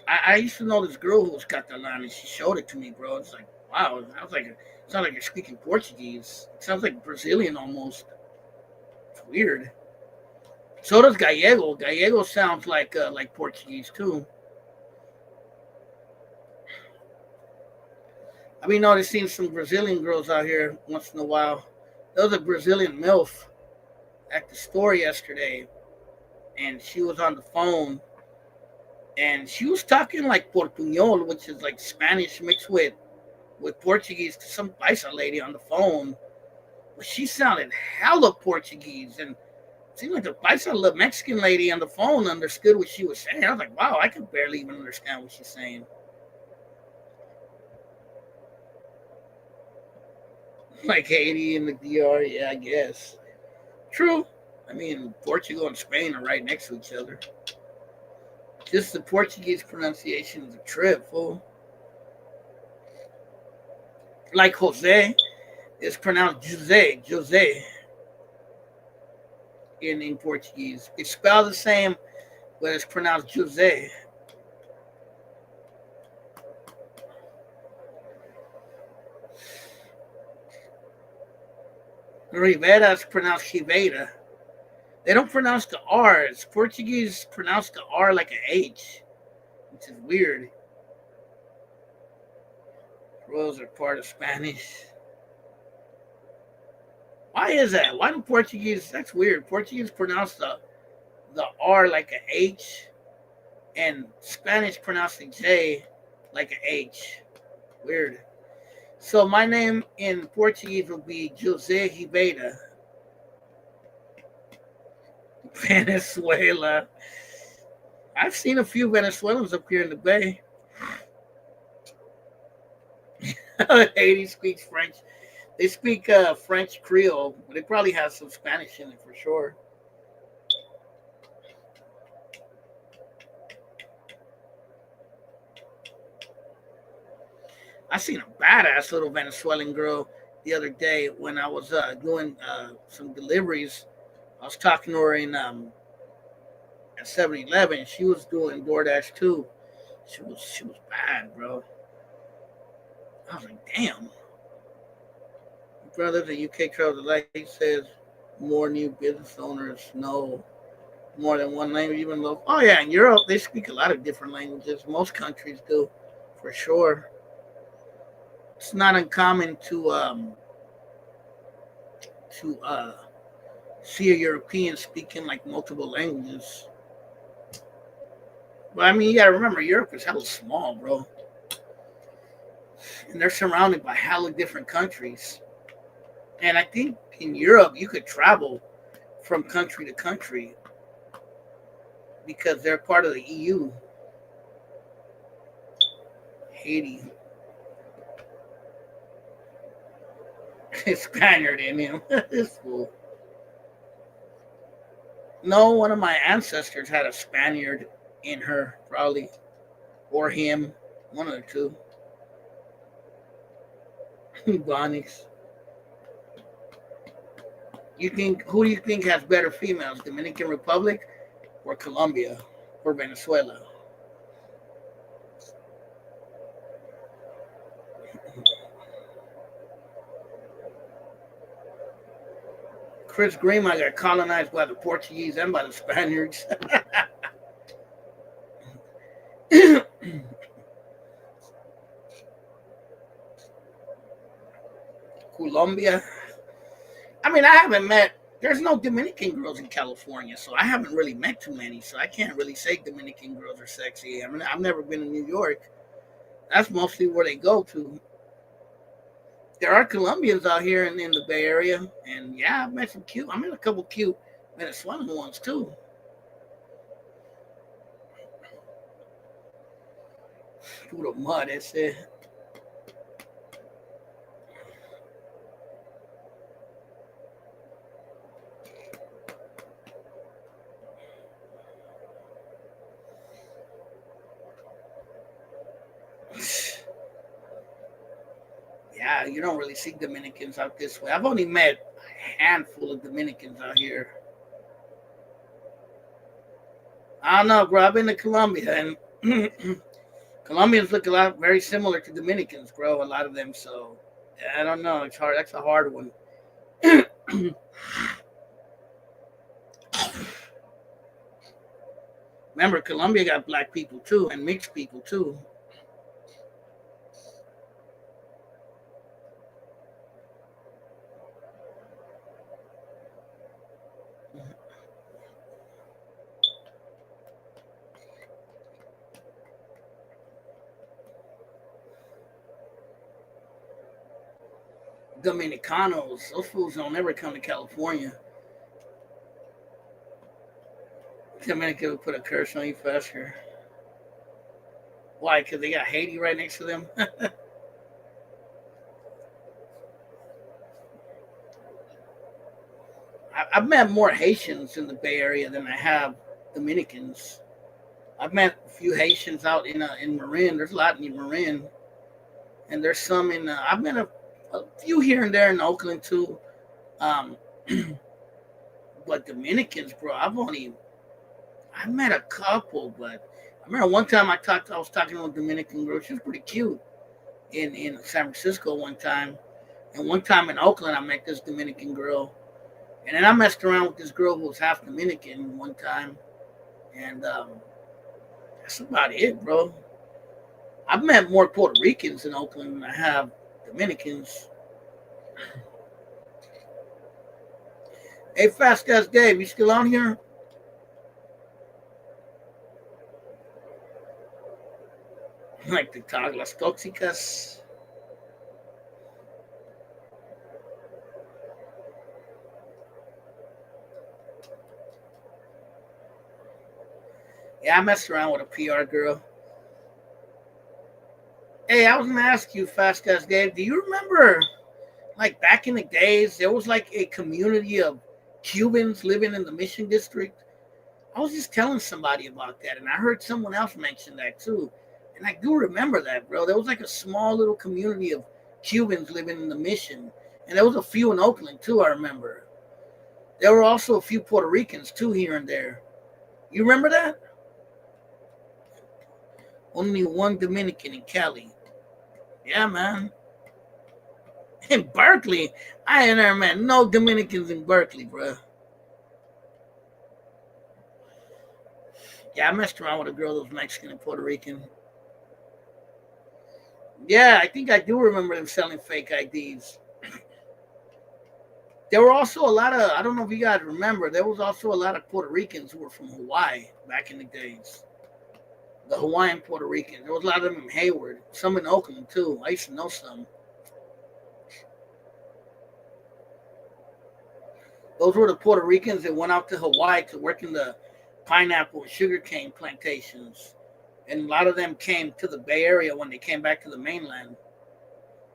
A: I used to know this girl who was Catalan, and she showed it to me, bro. It's like, wow. I was like, it sounds like you're speaking Portuguese. It sounds like Brazilian almost. It's weird. So does Gallego. Gallego sounds like Portuguese too. I've been noticing some Brazilian girls out here once in a while. There was a Brazilian MILF at the store yesterday, and she was on the phone, and she was talking like Portuñol, which is like Spanish mixed with Portuguese to some paisa lady on the phone. But she sounded hella Portuguese, and it seemed like the paisa Mexican lady on the phone understood what she was saying. I was like, wow, I could barely even understand what she's saying. Like Haiti and the DR, yeah, I guess. True. I mean, Portugal and Spain are right next to each other. Just the Portuguese pronunciation is a trip, fool. Like Jose is pronounced Jose, Jose in Portuguese. It's spelled the same, but it's pronounced Jose. Rivera is pronounced Rivera. They don't pronounce the R's. Portuguese pronounce the R like an H, which is weird. Royals are part of Spanish. Why is that? Why do Portuguese? That's weird. Portuguese pronounce the R like an H, and Spanish pronounce the J like an H. Weird. So my name in Portuguese would be Jose Rivera. Venezuela. I've seen a few Venezuelans up here in the Bay. Haiti speaks French. They speak French Creole, but they probably have some Spanish in it for sure. I seen a badass little Venezuelan girl the other day when I was doing some deliveries. I was talking to her in at 7-Eleven. She was doing DoorDash too. She was bad, bro. I was like, damn. Brother, the UK Travel Light says more new business owners know more than one language, even though, oh yeah, in Europe they speak a lot of different languages. Most countries do, for sure. It's not uncommon to see a European speaking like multiple languages. But I mean, you gotta remember, Europe is hella small, bro, and they're surrounded by hella different countries. And I think in Europe you could travel from country to country because they're part of the EU. Haiti, Spaniard in him. This fool. No, one of my ancestors had a Spaniard in her, probably, or him, one of the two. Bonics. You think who do you think has better females, Dominican Republic or Colombia or Venezuela? Chris Greenman got colonized by the Portuguese and by the Spaniards. Colombia. I mean, I haven't met. There's no Dominican girls in California, so I haven't really met too many. So I can't really say Dominican girls are sexy. I mean, I've never been to New York. That's mostly where they go to. There are Colombians out here in the Bay Area, and yeah, I've met some cute. I met a couple cute Venezuelan ones too. Through the mud, that's it. Yeah, you don't really see Dominicans out this way. I've only met a handful of Dominicans out here. I don't know, bro. I've been to Colombia, and Colombians look a lot very similar to Dominicans, bro. A lot of them. So yeah, I don't know. It's hard. That's a hard one. Remember, Colombia got black people too, and mixed people too. Dominicanos, those fools don't ever come to California. Dominica would put a curse on you faster. Why? Because they got Haiti right next to them. I've met more Haitians in the Bay Area than I have Dominicans. I've met a few Haitians out in Marin. There's a lot in Marin, and there's some in. I've met a few here and there in Oakland too. Um, but Dominicans, bro, I met a couple, but I remember one time I was talking to a Dominican girl. She was pretty cute in San Francisco one time, and one time in Oakland I met this Dominican girl, and then I messed around with this girl who was half Dominican one time, and that's about it, bro. I've met more Puerto Ricans in Oakland than I have Dominicans. Hey, Fast Ass Dave, you still on here? Like to talk las tóxicas. Yeah, I messed around with a PR girl. Hey, I was gonna ask you, Fast Ass Dave, do you remember, like back in the days, there was like a community of Cubans living in the Mission District? I was just telling somebody about that, and I heard someone else mention that too. And I do remember that, bro. There was like a small little community of Cubans living in the Mission, and there was a few in Oakland too. I remember. There were also a few Puerto Ricans too here and there. You remember that? Only one Dominican in Cali. Yeah, man. In Berkeley, I ain't never met no Dominicans in Berkeley, bro. Yeah, I messed around with a girl that was Mexican and Puerto Rican. Yeah, I think I do remember them selling fake IDs. There were also a lot of, I don't know if you guys remember, there was also a lot of Puerto Ricans who were from Hawaii back in the days. The Hawaiian Puerto Rican. There was a lot of them in Hayward, some in Oakland too. I used to know some. Those were the Puerto Ricans that went out to Hawaii to work in the pineapple and sugarcane plantations. And a lot of them came to the Bay Area when they came back to the mainland.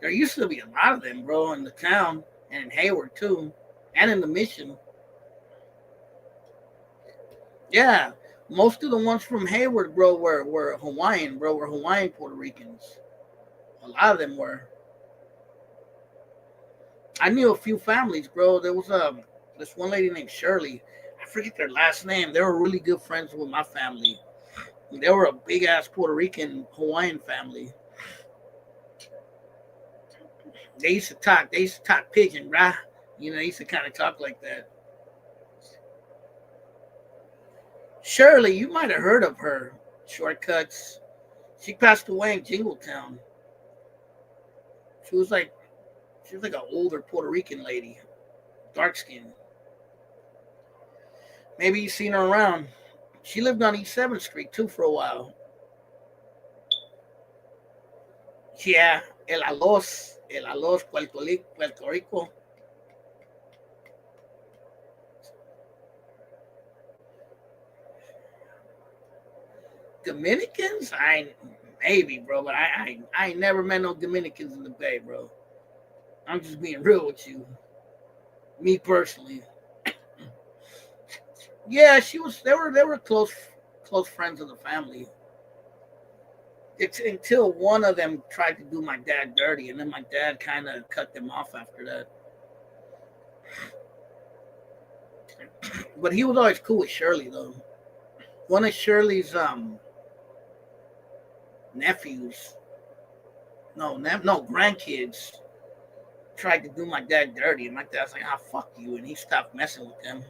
A: There used to be a lot of them, bro, in the town and in Hayward too, and in the Mission. Yeah, most of the ones from Hayward, bro, were Hawaiian, bro, were Hawaiian Puerto Ricans. A lot of them were. I knew a few families, bro. There was this one lady named Shirley. I forget their last name. They were really good friends with my family. They were a big ass Puerto Rican Hawaiian family. They used to talk. They used to talk pidgin, right? You know, they used to kind of talk like that. Shirley, you might have heard of her. Shortcuts. She passed away in Jingletown. She was like she was like an older Puerto Rican lady, dark skin. Maybe you've seen her around. She lived on East 7th Street too for a while. Yeah, El Alos, Puerto Rico. Dominicans? Maybe, bro, but I ain't never met no Dominicans in the Bay, bro. I'm just being real with you. Me personally. Yeah, she was. They were close friends of the family. It's until one of them tried to do my dad dirty, and then my dad kind of cut them off after that. But he was always cool with Shirley though. One of Shirley's nephews, no grandkids, tried to do my dad dirty, and my dad's like, "Ah, fuck you," and he stopped messing with them.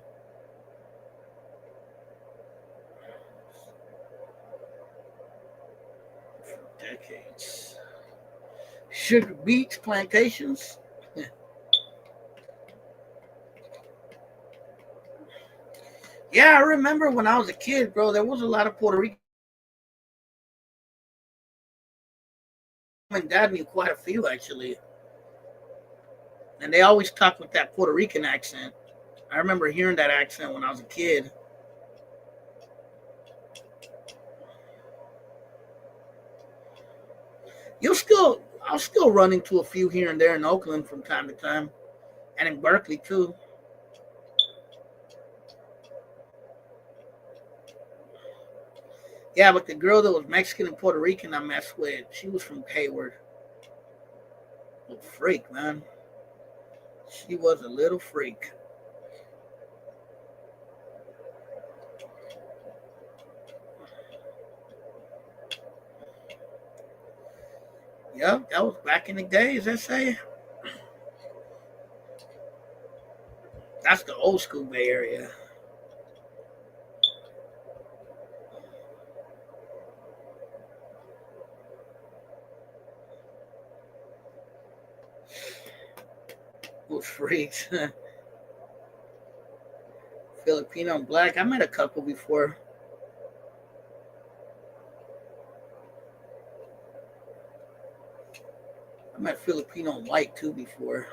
A: For decades. Sugar beets plantations. Yeah, I remember when I was a kid, bro. There was a lot of Puerto Rican. And dad knew quite a few actually, and they always talked with that Puerto Rican accent. I remember hearing that accent when I was a kid. I'll still run into a few here and there in Oakland from time to time, and in Berkeley too. Yeah, but the girl that was Mexican and Puerto Rican I messed with, she was from Hayward. Little freak, man. She was a little freak. Yep, that was back in the days. I say that's the old school Bay Area. Those freaks. Filipino and black. I met a couple before. I met Filipino and white too before.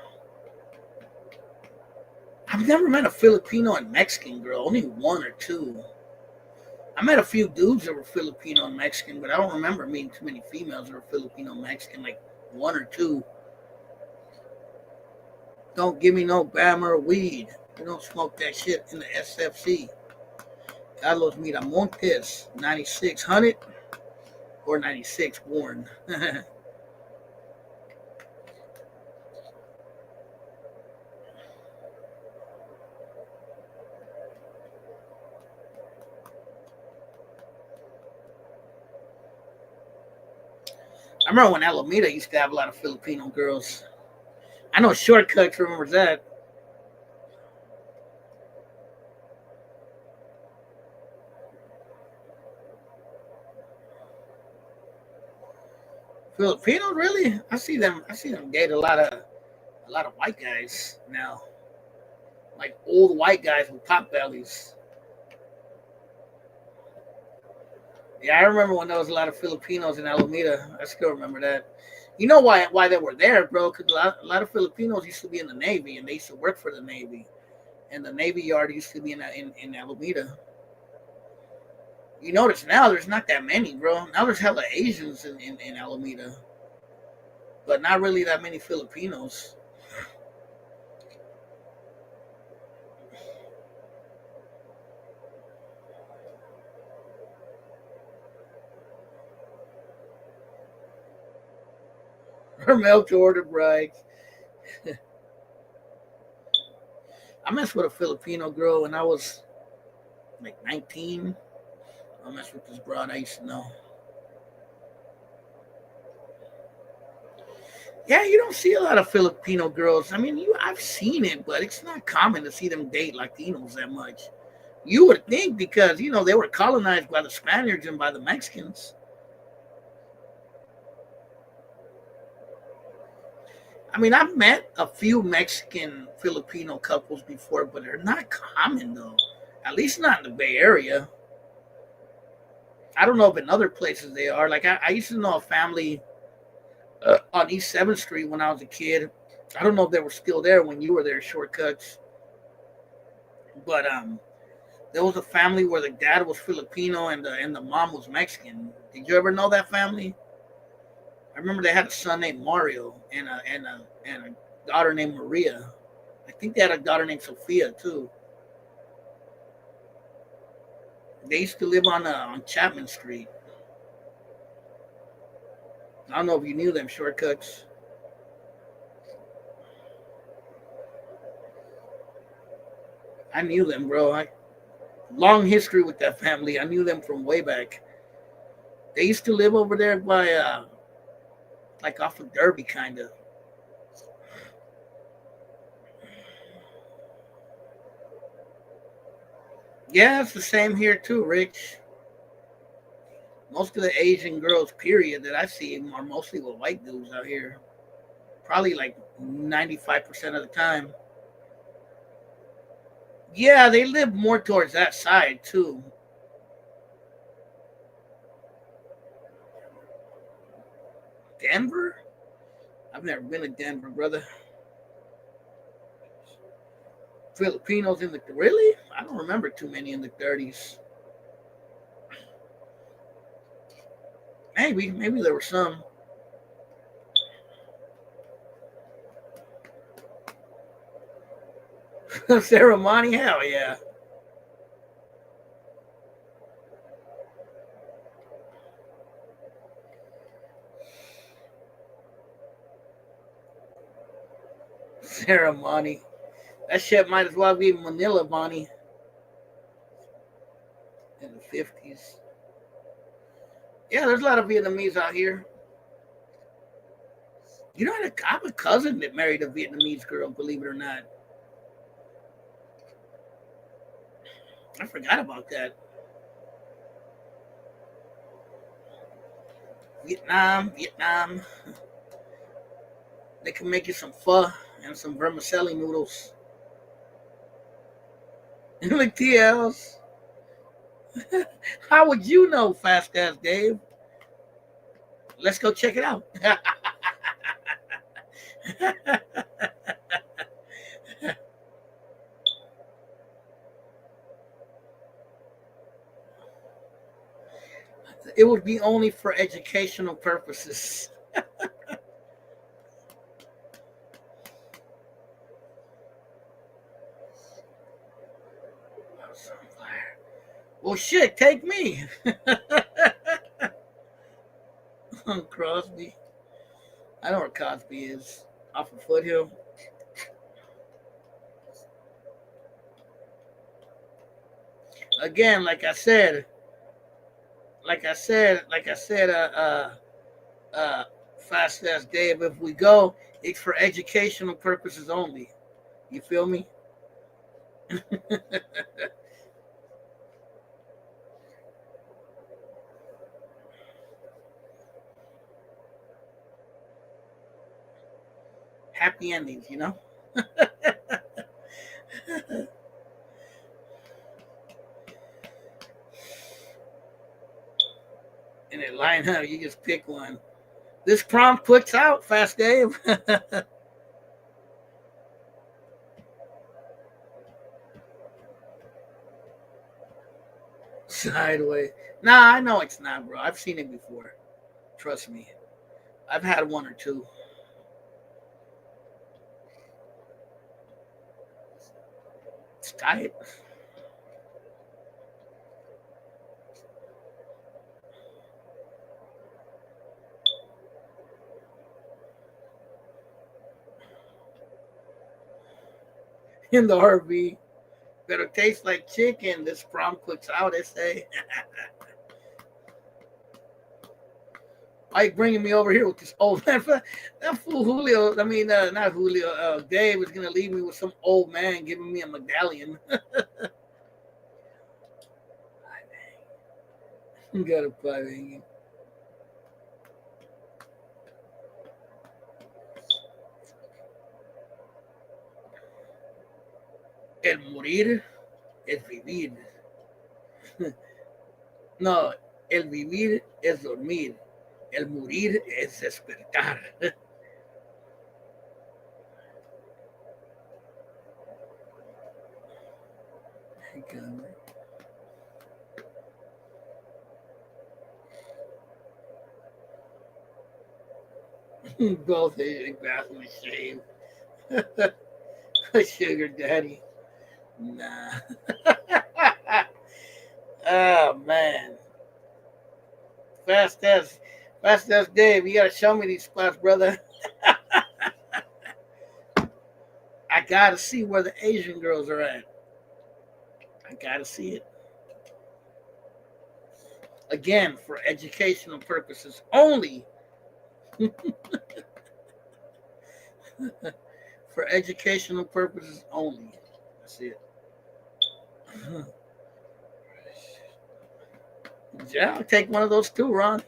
A: I've never met a Filipino and Mexican girl. Only one or two. I met a few dudes that were Filipino and Mexican, but I don't remember meeting too many females that were Filipino and Mexican. Like one or two. Don't give me no Bammer weed. We don't smoke that shit in the SFC. Carlos Miramontes, 9600 or 96 born. I remember when Alameda used to have a lot of Filipino girls. I know Shortcuts remembers that. Filipinos, really? I see them. I see them date a lot of white guys now, like old white guys with pot bellies. Yeah, I remember when there was a lot of Filipinos in Alameda. I still remember that. You know why they were there, bro? Because a lot of Filipinos used to be in the Navy, and they used to work for the Navy, and the Navy yard used to be in Alameda. You notice now there's not that many, bro. Now there's hella Asians in Alameda, but not really that many Filipinos. Hermel Jordan brides. I messed with a Filipino girl when I was like 19. I messed with this broad I used to know. Yeah, you don't see a lot of Filipino girls. I mean, I've seen it, but it's not common to see them date Latinos that much. You would think because they were colonized by the Spaniards and by the Mexicans. I mean, I've met a few Mexican Filipino couples before, but they're not common though. At least not in the Bay Area. I don't know if in other places they are. Like I used to know a family on East Seventh Street when I was a kid. I don't know if they were still there when you were there, Shortcuts. But there was a family where the dad was Filipino and the mom was Mexican. Did you ever know that family? I remember they had a son named Mario and a daughter named Maria. I think they had a daughter named Sophia too. They used to live on Chapman Street. I don't know if you knew them, Shortcuts. I knew them, bro. Long history with that family. I knew them from way back. They used to live over there by like off of Derby, kind of. Yeah, it's the same here too, Rich. Most of the Asian girls, period, that I see are mostly with white dudes out here. Probably like 95% of the time. Yeah, they live more towards that side too. Denver? I've never been to Denver, brother. Filipinos in the really? I don't remember too many in the 30s. Maybe there were some. Ceremony, hell yeah. Ceremony. That shit might as well be Manila Bonnie in the 50s. Yeah, there's a lot of Vietnamese out here. I have a cousin that married a Vietnamese girl, believe it or not. I forgot about that. Vietnam. They can make you some pho and some vermicelli noodles. Like TLs. How would you know, fast ass Dave? Let's go check it out. It would be only for educational purposes. Well, shit, take me. Crosby. I know where Cosby is. Off of Foothill. Again, like I said, Fast as Dave. If we go, it's for educational purposes only. You feel me? Happy endings, you know? And it line up, you just pick one. This prompt puts out, Fast Dave. Sideways. Nah, I know it's not, bro. I've seen it before. Trust me. I've had one or two. It's tight. In the RV. Better taste like chicken. This prompt puts out, they say. Why you bringing me over here with this old man? That fool Julio, I mean, not Julio, Dave was going to leave me with some old man giving me a medallion. Got a pipe hanging. El morir es vivir. No, el vivir es dormir. El morir es despertar. Both Asian bathroom shame. Sugar daddy. Nah. Oh man. Fast as fast as Dave, you gotta show me these spots, brother. I gotta see where the Asian girls are at. I gotta see it. Again, for educational purposes only. For educational purposes only. That's it. Yeah, I'll take one of those too, Ron.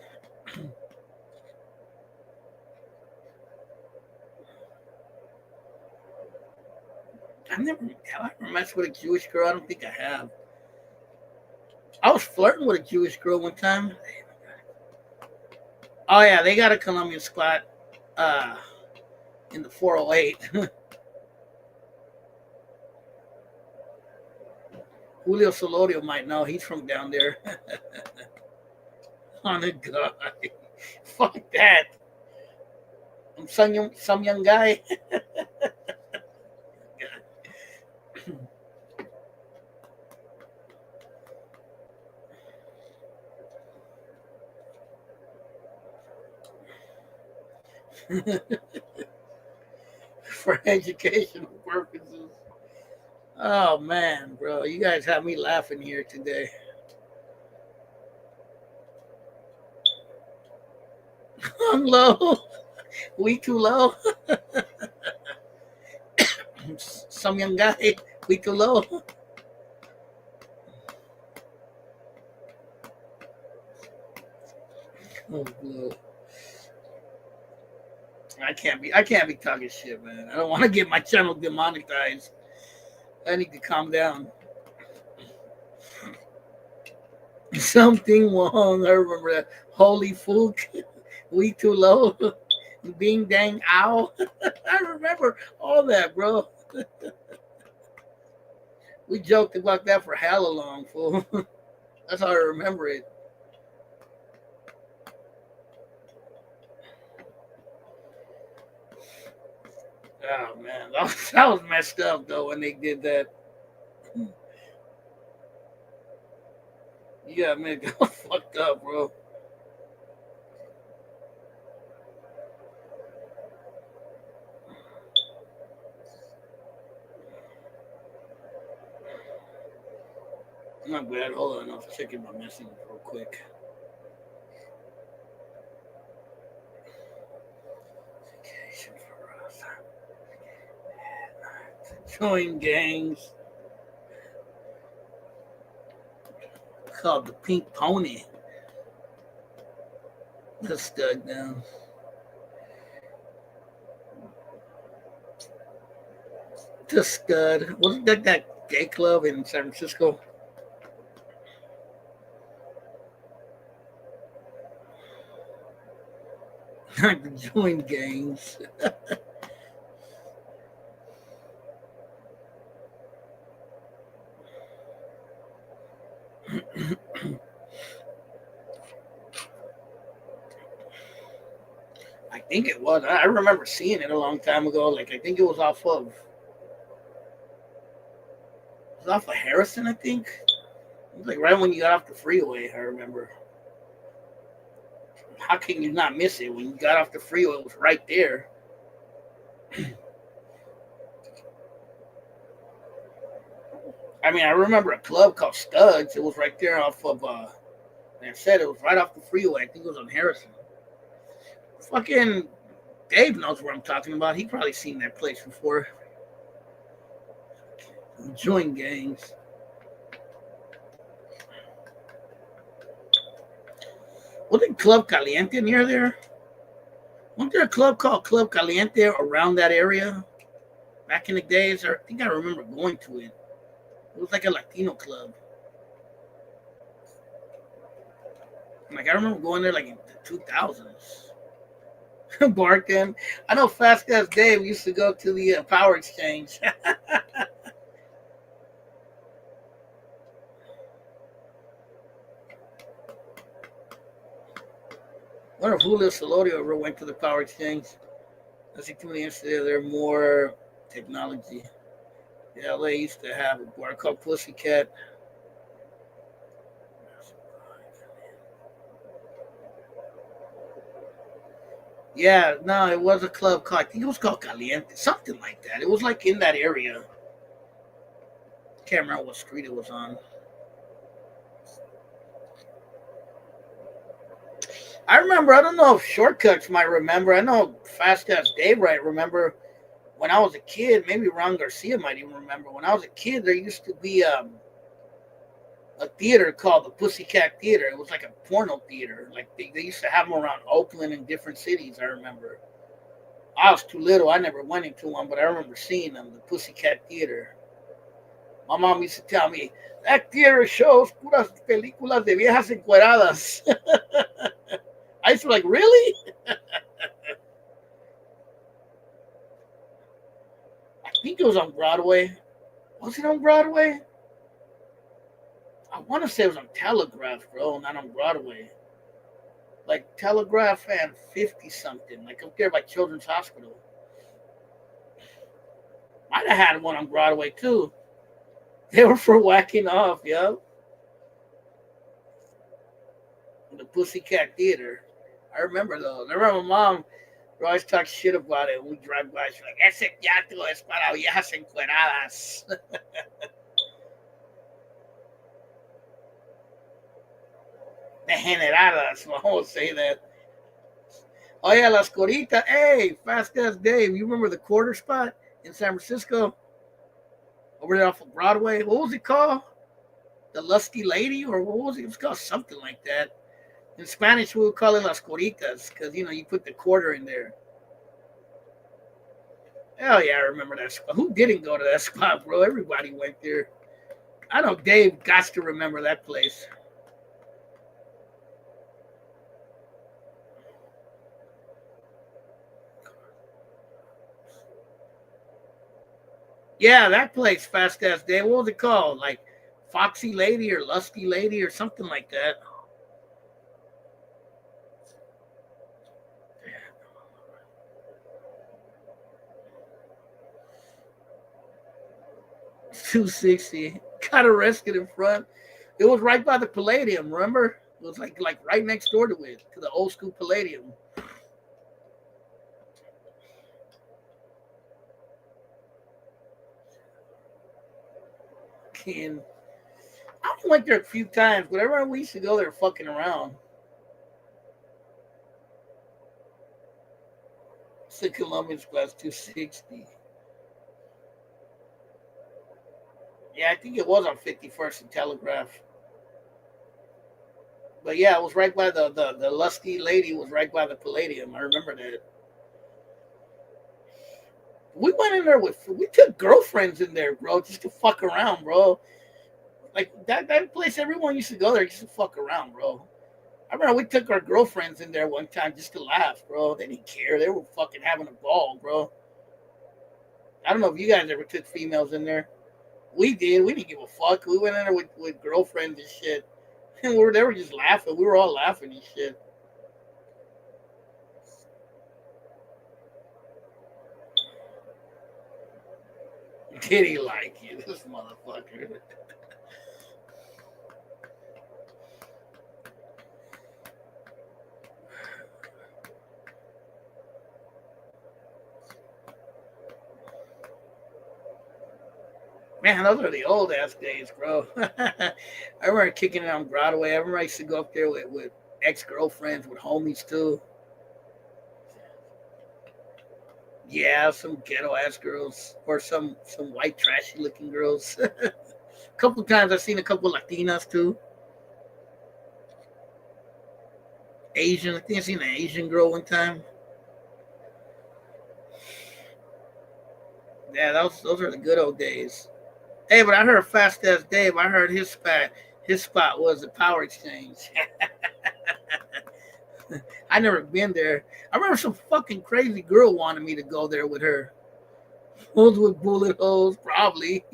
A: Have I ever messed with a Jewish girl? I don't think I have. I was flirting with a Jewish girl one time. Oh yeah, they got a Colombian squad uh, in the 408. Julio Solorio might know. He's from down there. On the guy. Fuck that. I'm some young guy. For educational purposes. Oh man, bro, you guys have me laughing here today. I'm low. We too low. Some young guy. We too low. Oh, low. I can't be talking shit, man. I don't want to get my channel demonetized. I need to calm down. Something wrong. I remember that. Holy fook. We too low. Bing dang ow. I remember all that, bro. We joked about that for hella long, fool. That's how I remember it. Oh man, that was messed up though when they did that. Yeah, man, that was fucked up, bro. My bad. Hold on, I'm checking my messages real quick. Join gangs called the Pink Pony. The stud down. The stud. Wasn't that gay club in San Francisco? The join gangs. I think it was. I remember seeing it a long time ago. Like I think it was off of Harrison. I think it was like right when you got off the freeway. I remember. How can you not miss it when you got off the freeway? It was right there. I mean, I remember a club called Studs. It was right there off of. Like I said, it was right off the freeway. I think it was on Harrison. Fucking Dave knows what I'm talking about. He probably seen that place before. Join gangs. Wasn't Club Caliente near there? Wasn't there a club called Club Caliente around that area back in the days? I think I remember going to it. It was like a Latino club. Like I remember going there like in the 2000s. Barking. I know Fast Ass Dave used to go to the Power Exchange. I wonder if Julio Solorio ever went to the Power Exchange. I think too many interested there more technology. Yeah, LA used to have a bar called Pussycat. Yeah, no, it was a club called, I think it was called Caliente, something like that. It was like in that area. Can't remember what street it was on. I remember, I don't know if Shortcuts might remember. I know Fast Ass Dave right remember when I was a kid, maybe Ron Garcia might even remember. When I was a kid, there used to be a theater called the Pussycat Theater. It was like a porno theater. Like they used to have them around Oakland and different cities, I remember. I was too little. I never went into one, but I remember seeing them, the Pussycat Theater. My mom used to tell me, that theater shows puras películas de viejas encueradas. I used to be like, really? I think it was on Broadway. Was it on Broadway? I want to say it was on Telegraph, bro, not on Broadway. Like Telegraph and 50 something, like up there by Children's Hospital. Might have had one on Broadway too. They were for whacking off, yo. The Pussycat Theater. I remember those. I remember my mom would always talk shit about it when we drive by. She's like, ese teatro es para viejas encueradas. Degeneradas. I won't say that. Oh, yeah, Las Coritas. Hey, Fast Ass Dave. You remember the quarter spot in San Francisco? Over there off of Broadway? What was it called? The Lusty Lady? Or what was it? It was called something like that. In Spanish, we would call it Las Coritas because, you put the quarter in there. Hell yeah, I remember that spot. Who didn't go to that spot, bro? Everybody went there. I know Dave got to remember that place. Yeah, that place, Fast Ass Dave. What was it called? Like Foxy Lady or Lusty Lady or something like that. It's 260. Got arrested in front. It was right by the Palladium, remember? It was like right next door to it, to the old school Palladium. And I only went there a few times, but every time we used to go there fucking around. It's the Columbians class 260. Yeah, I think it was on 51st and Telegraph. But yeah, it was right by the lusty lady was right by the Palladium. I remember that. We went in there with we took girlfriends in there, bro, just to fuck around, bro. Like that place, everyone used to go there just to fuck around, bro. I remember we took our girlfriends in there one time just to laugh, bro. They didn't care. They were fucking having a ball, bro. I don't know if you guys ever took females in there. We did. We didn't give a fuck. We went in there with girlfriends and shit. And they were just laughing. We were all laughing and shit. Did he like you? This motherfucker. Man, those are the old ass days, bro. I remember kicking it on Broadway. I remember I used to go up there with ex girlfriends, with homies too. Yeah, some ghetto ass girls or some white trashy looking girls. A couple times I've seen a couple Latinas too. Asian. I think I seen an Asian girl one time. Yeah, those are the good old days. Hey, but I heard Fast Ass Dave. I heard his spot was the Power Exchange. I never been there. I remember some fucking crazy girl wanted me to go there with her. Holes with bullet holes, probably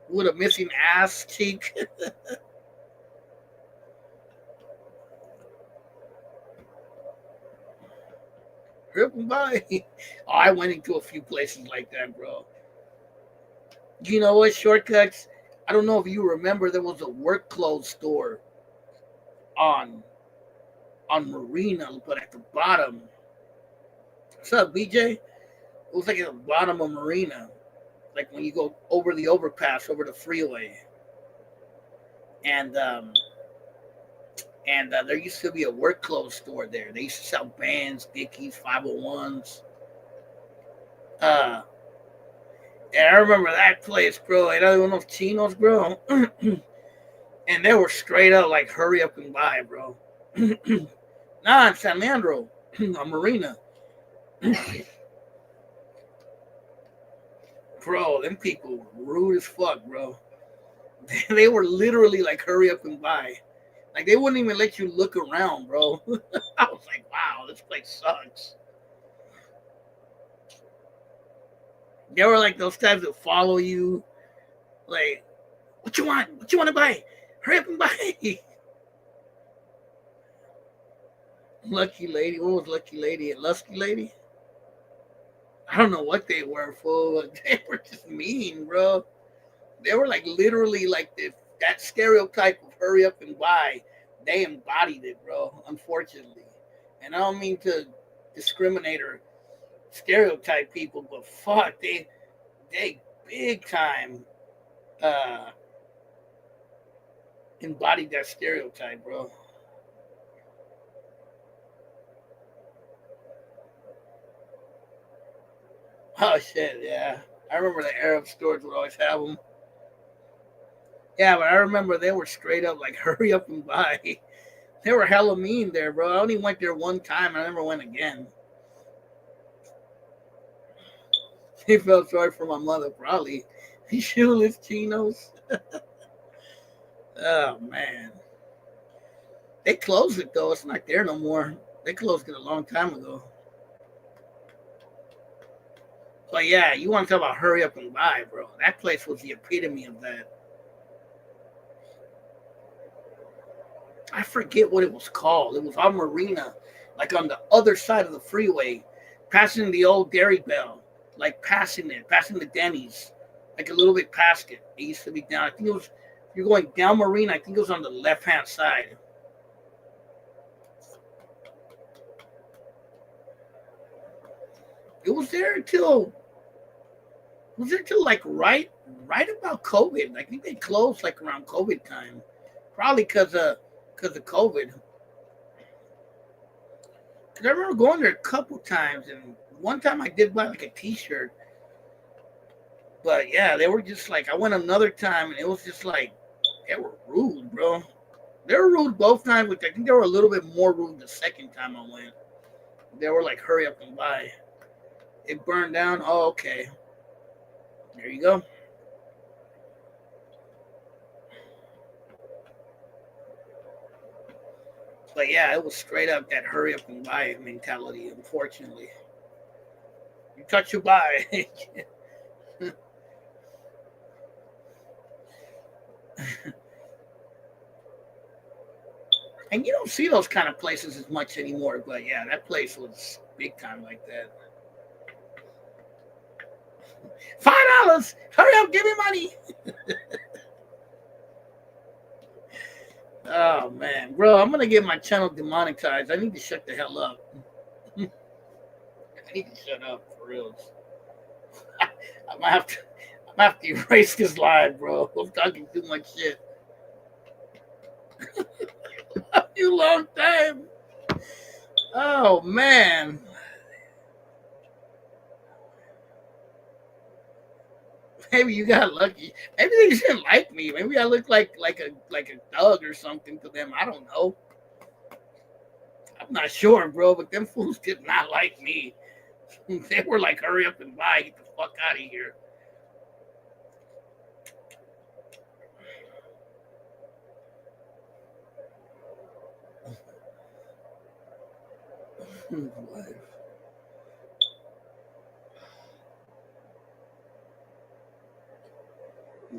A: with a missing ass cheek. Dripping by. Oh, I went into a few places like that, bro. You know what? Shortcuts. I don't know if you remember, there was a work clothes store on on Marina, but at the bottom. What's up, BJ? It was like at the bottom of Marina, like when you go over the overpass over the freeway, and there used to be a work clothes store there. They used to sell Vans, Dickies, 501s. Uh, and I remember that place, bro. And I don't know if chinos, bro. And they were straight up like, hurry up and buy, bro. Nah, in San Leandro, on Marina. Bro, them people were rude as fuck, bro. They were literally like, hurry up and buy. Like, they wouldn't even let you look around, bro. I was like, wow, this place sucks. They were like those types that follow you. Like, what you want? What you want to buy? Hurry up and buy. Lucky Lady. What was Lucky Lady? And Lusky Lady? I don't know what they were for, but they were just mean, bro. They were like literally like that stereotype of hurry up and buy. They embodied it, bro. Unfortunately, and I don't mean to discriminate or stereotype people, but fuck, they big time uh embodied that stereotype, bro. Oh shit, yeah. I remember the Arab stores would always have them. Yeah, but I remember they were straight up like hurry up and buy. They were hella mean there, bro. I only went there one time. I never went again. He felt sorry for my mother, probably. Shoeless chinos. Oh man, they closed it though. It's not there no more. They closed it a long time ago. But yeah, you want to talk about hurry up and buy, bro? That place was the epitome of that. I forget what it was called. It was on Marina, like on the other side of the freeway, passing the old Dairy Bell, like passing it, passing the Denny's, like a little bit past it. It used to be down. I think it was. If you're going down Marina, I think it was on the left hand side. It was there until was there till like right about COVID. I think they closed like around COVID time, probably because of COVID. Cause I remember going there a couple times, and one time I did buy like a T-shirt. But yeah, they were just like, I went another time and it was just like, they were rude, bro. They were rude both times, which I think they were a little bit more rude the second time I went. They were like, hurry up and buy. It burned down. Oh, okay. There you go. But yeah, it was straight up that hurry up and buy mentality, unfortunately. You touch, you buy. And you don't see those kind of places as much anymore. But yeah, that place was big time like that. $5. Hurry up, give me money. Oh man, bro, I'm gonna get my channel demonetized. I need to shut the hell up. I need to shut up for real. I might have to. I might have to erase this live, bro. I'm talking too much shit. You long time. Oh man. Maybe you got lucky. Maybe they didn't like me. Maybe I look like a thug or something to them. I don't know. I'm not sure, bro. But them fools did not like me. They were like, "Hurry up and buy. Get the fuck out of here."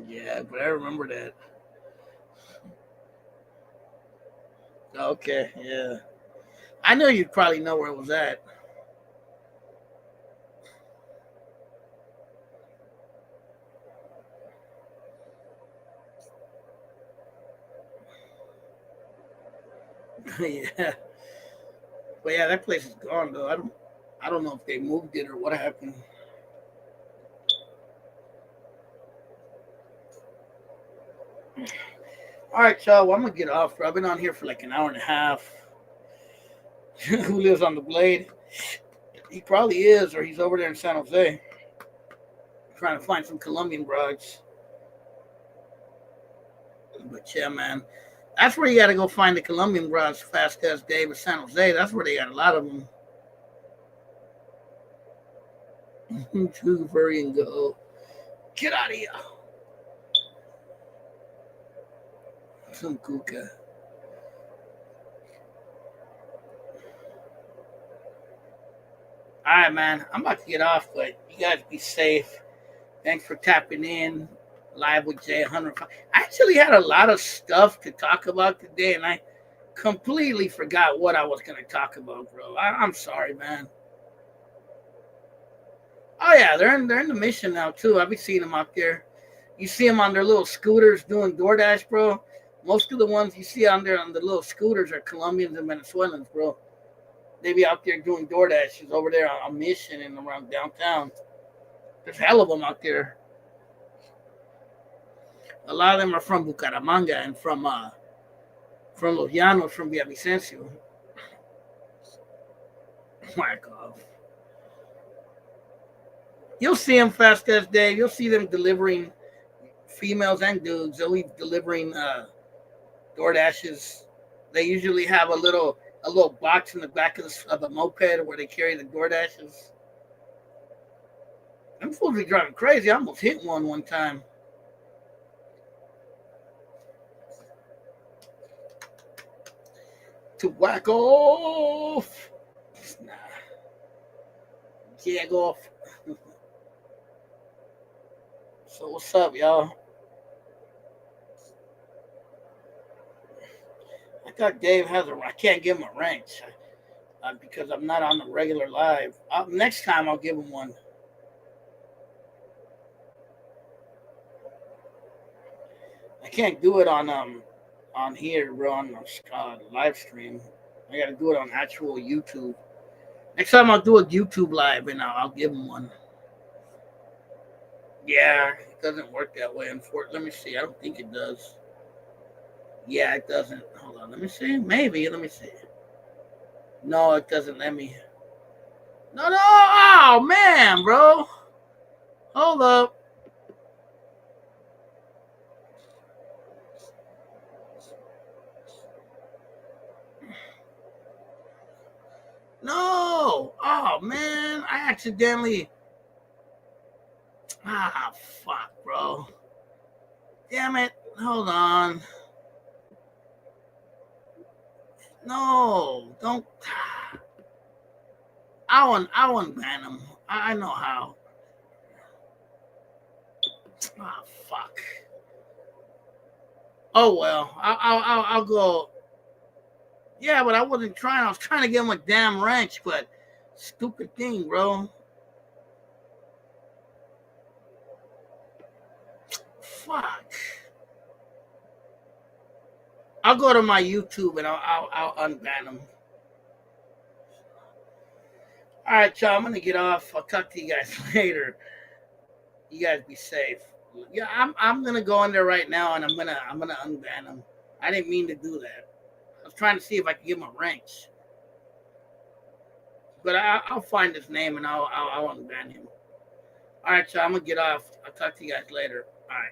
A: Yeah, but I remember that. Okay, yeah. I know you'd probably know where it was at. Yeah, but yeah, that place is gone though. I don't know if they moved it or what happened. All right, y'all. Well, I'm gonna get off. Bro. I've been on here for like an hour and a half. Who lives on the Blade? He probably is, or he's over there in San Jose trying to find some Colombian broads. But yeah, man, that's where you got to go find the Colombian broads. Fast as Dave at San Jose. That's where they got a lot of them. To hurry and go. Get out of here. Some kuka. All right, man. I'm about to get off, but you guys be safe. Thanks for tapping in. Live with Jay 105. I actually had a lot of stuff to talk about today, and I completely forgot what I was going to talk about, bro. I'm sorry, man. Oh yeah, they're in the mission now too. I've been seeing them out there. You see them on their little scooters doing DoorDash, bro. Most of the ones you see on there on the little scooters are Colombians and Venezuelans, bro. They be out there doing DoorDashes over there on Mission and around downtown. There's hell of them out there. A lot of them are from Bucaramanga and from Los Llanos, from Villavicencio. Whack off. You'll see them fast as day. You'll see them delivering females and dudes. They'll be delivering DoorDashes. They usually have a little box in the back of the moped where they carry the DoorDashes. Them fools be driving crazy. I almost hit one time. To whack off. Nah, jag off. So what's up, y'all? I thought Dave has a. I can't give him a wrench because I'm not on the regular live. Next time I'll give him one. I can't do it on here, bro, on live stream. I got to do it on actual YouTube. Next time I'll do a YouTube live and I'll give him one. Yeah, it doesn't work that way. Let me see. I don't think it does. Yeah, it doesn't. Hold on. Let me see. Maybe. Let me see. No, it doesn't let me. No, no. Oh, man, bro. Hold up. accidentally. Ah, fuck, bro. Damn it. Hold on. No, don't. I want ban him. I know how. Ah, fuck. Oh well. I'll go. Yeah, but I wasn't trying. I was trying to give him a damn wrench, but stupid thing, bro. Fuck. I'll go to my YouTube and I'll unban him. All right, y'all. I'm gonna get off. I'll talk to you guys later. You guys be safe. Yeah, I'm gonna go in there right now and I'm gonna unban him. I didn't mean to do that. I was trying to see if I could give him a wrench, but I'll find his name and I'll unban him. All right, y'all. I'm gonna get off. I'll talk to you guys later. All right.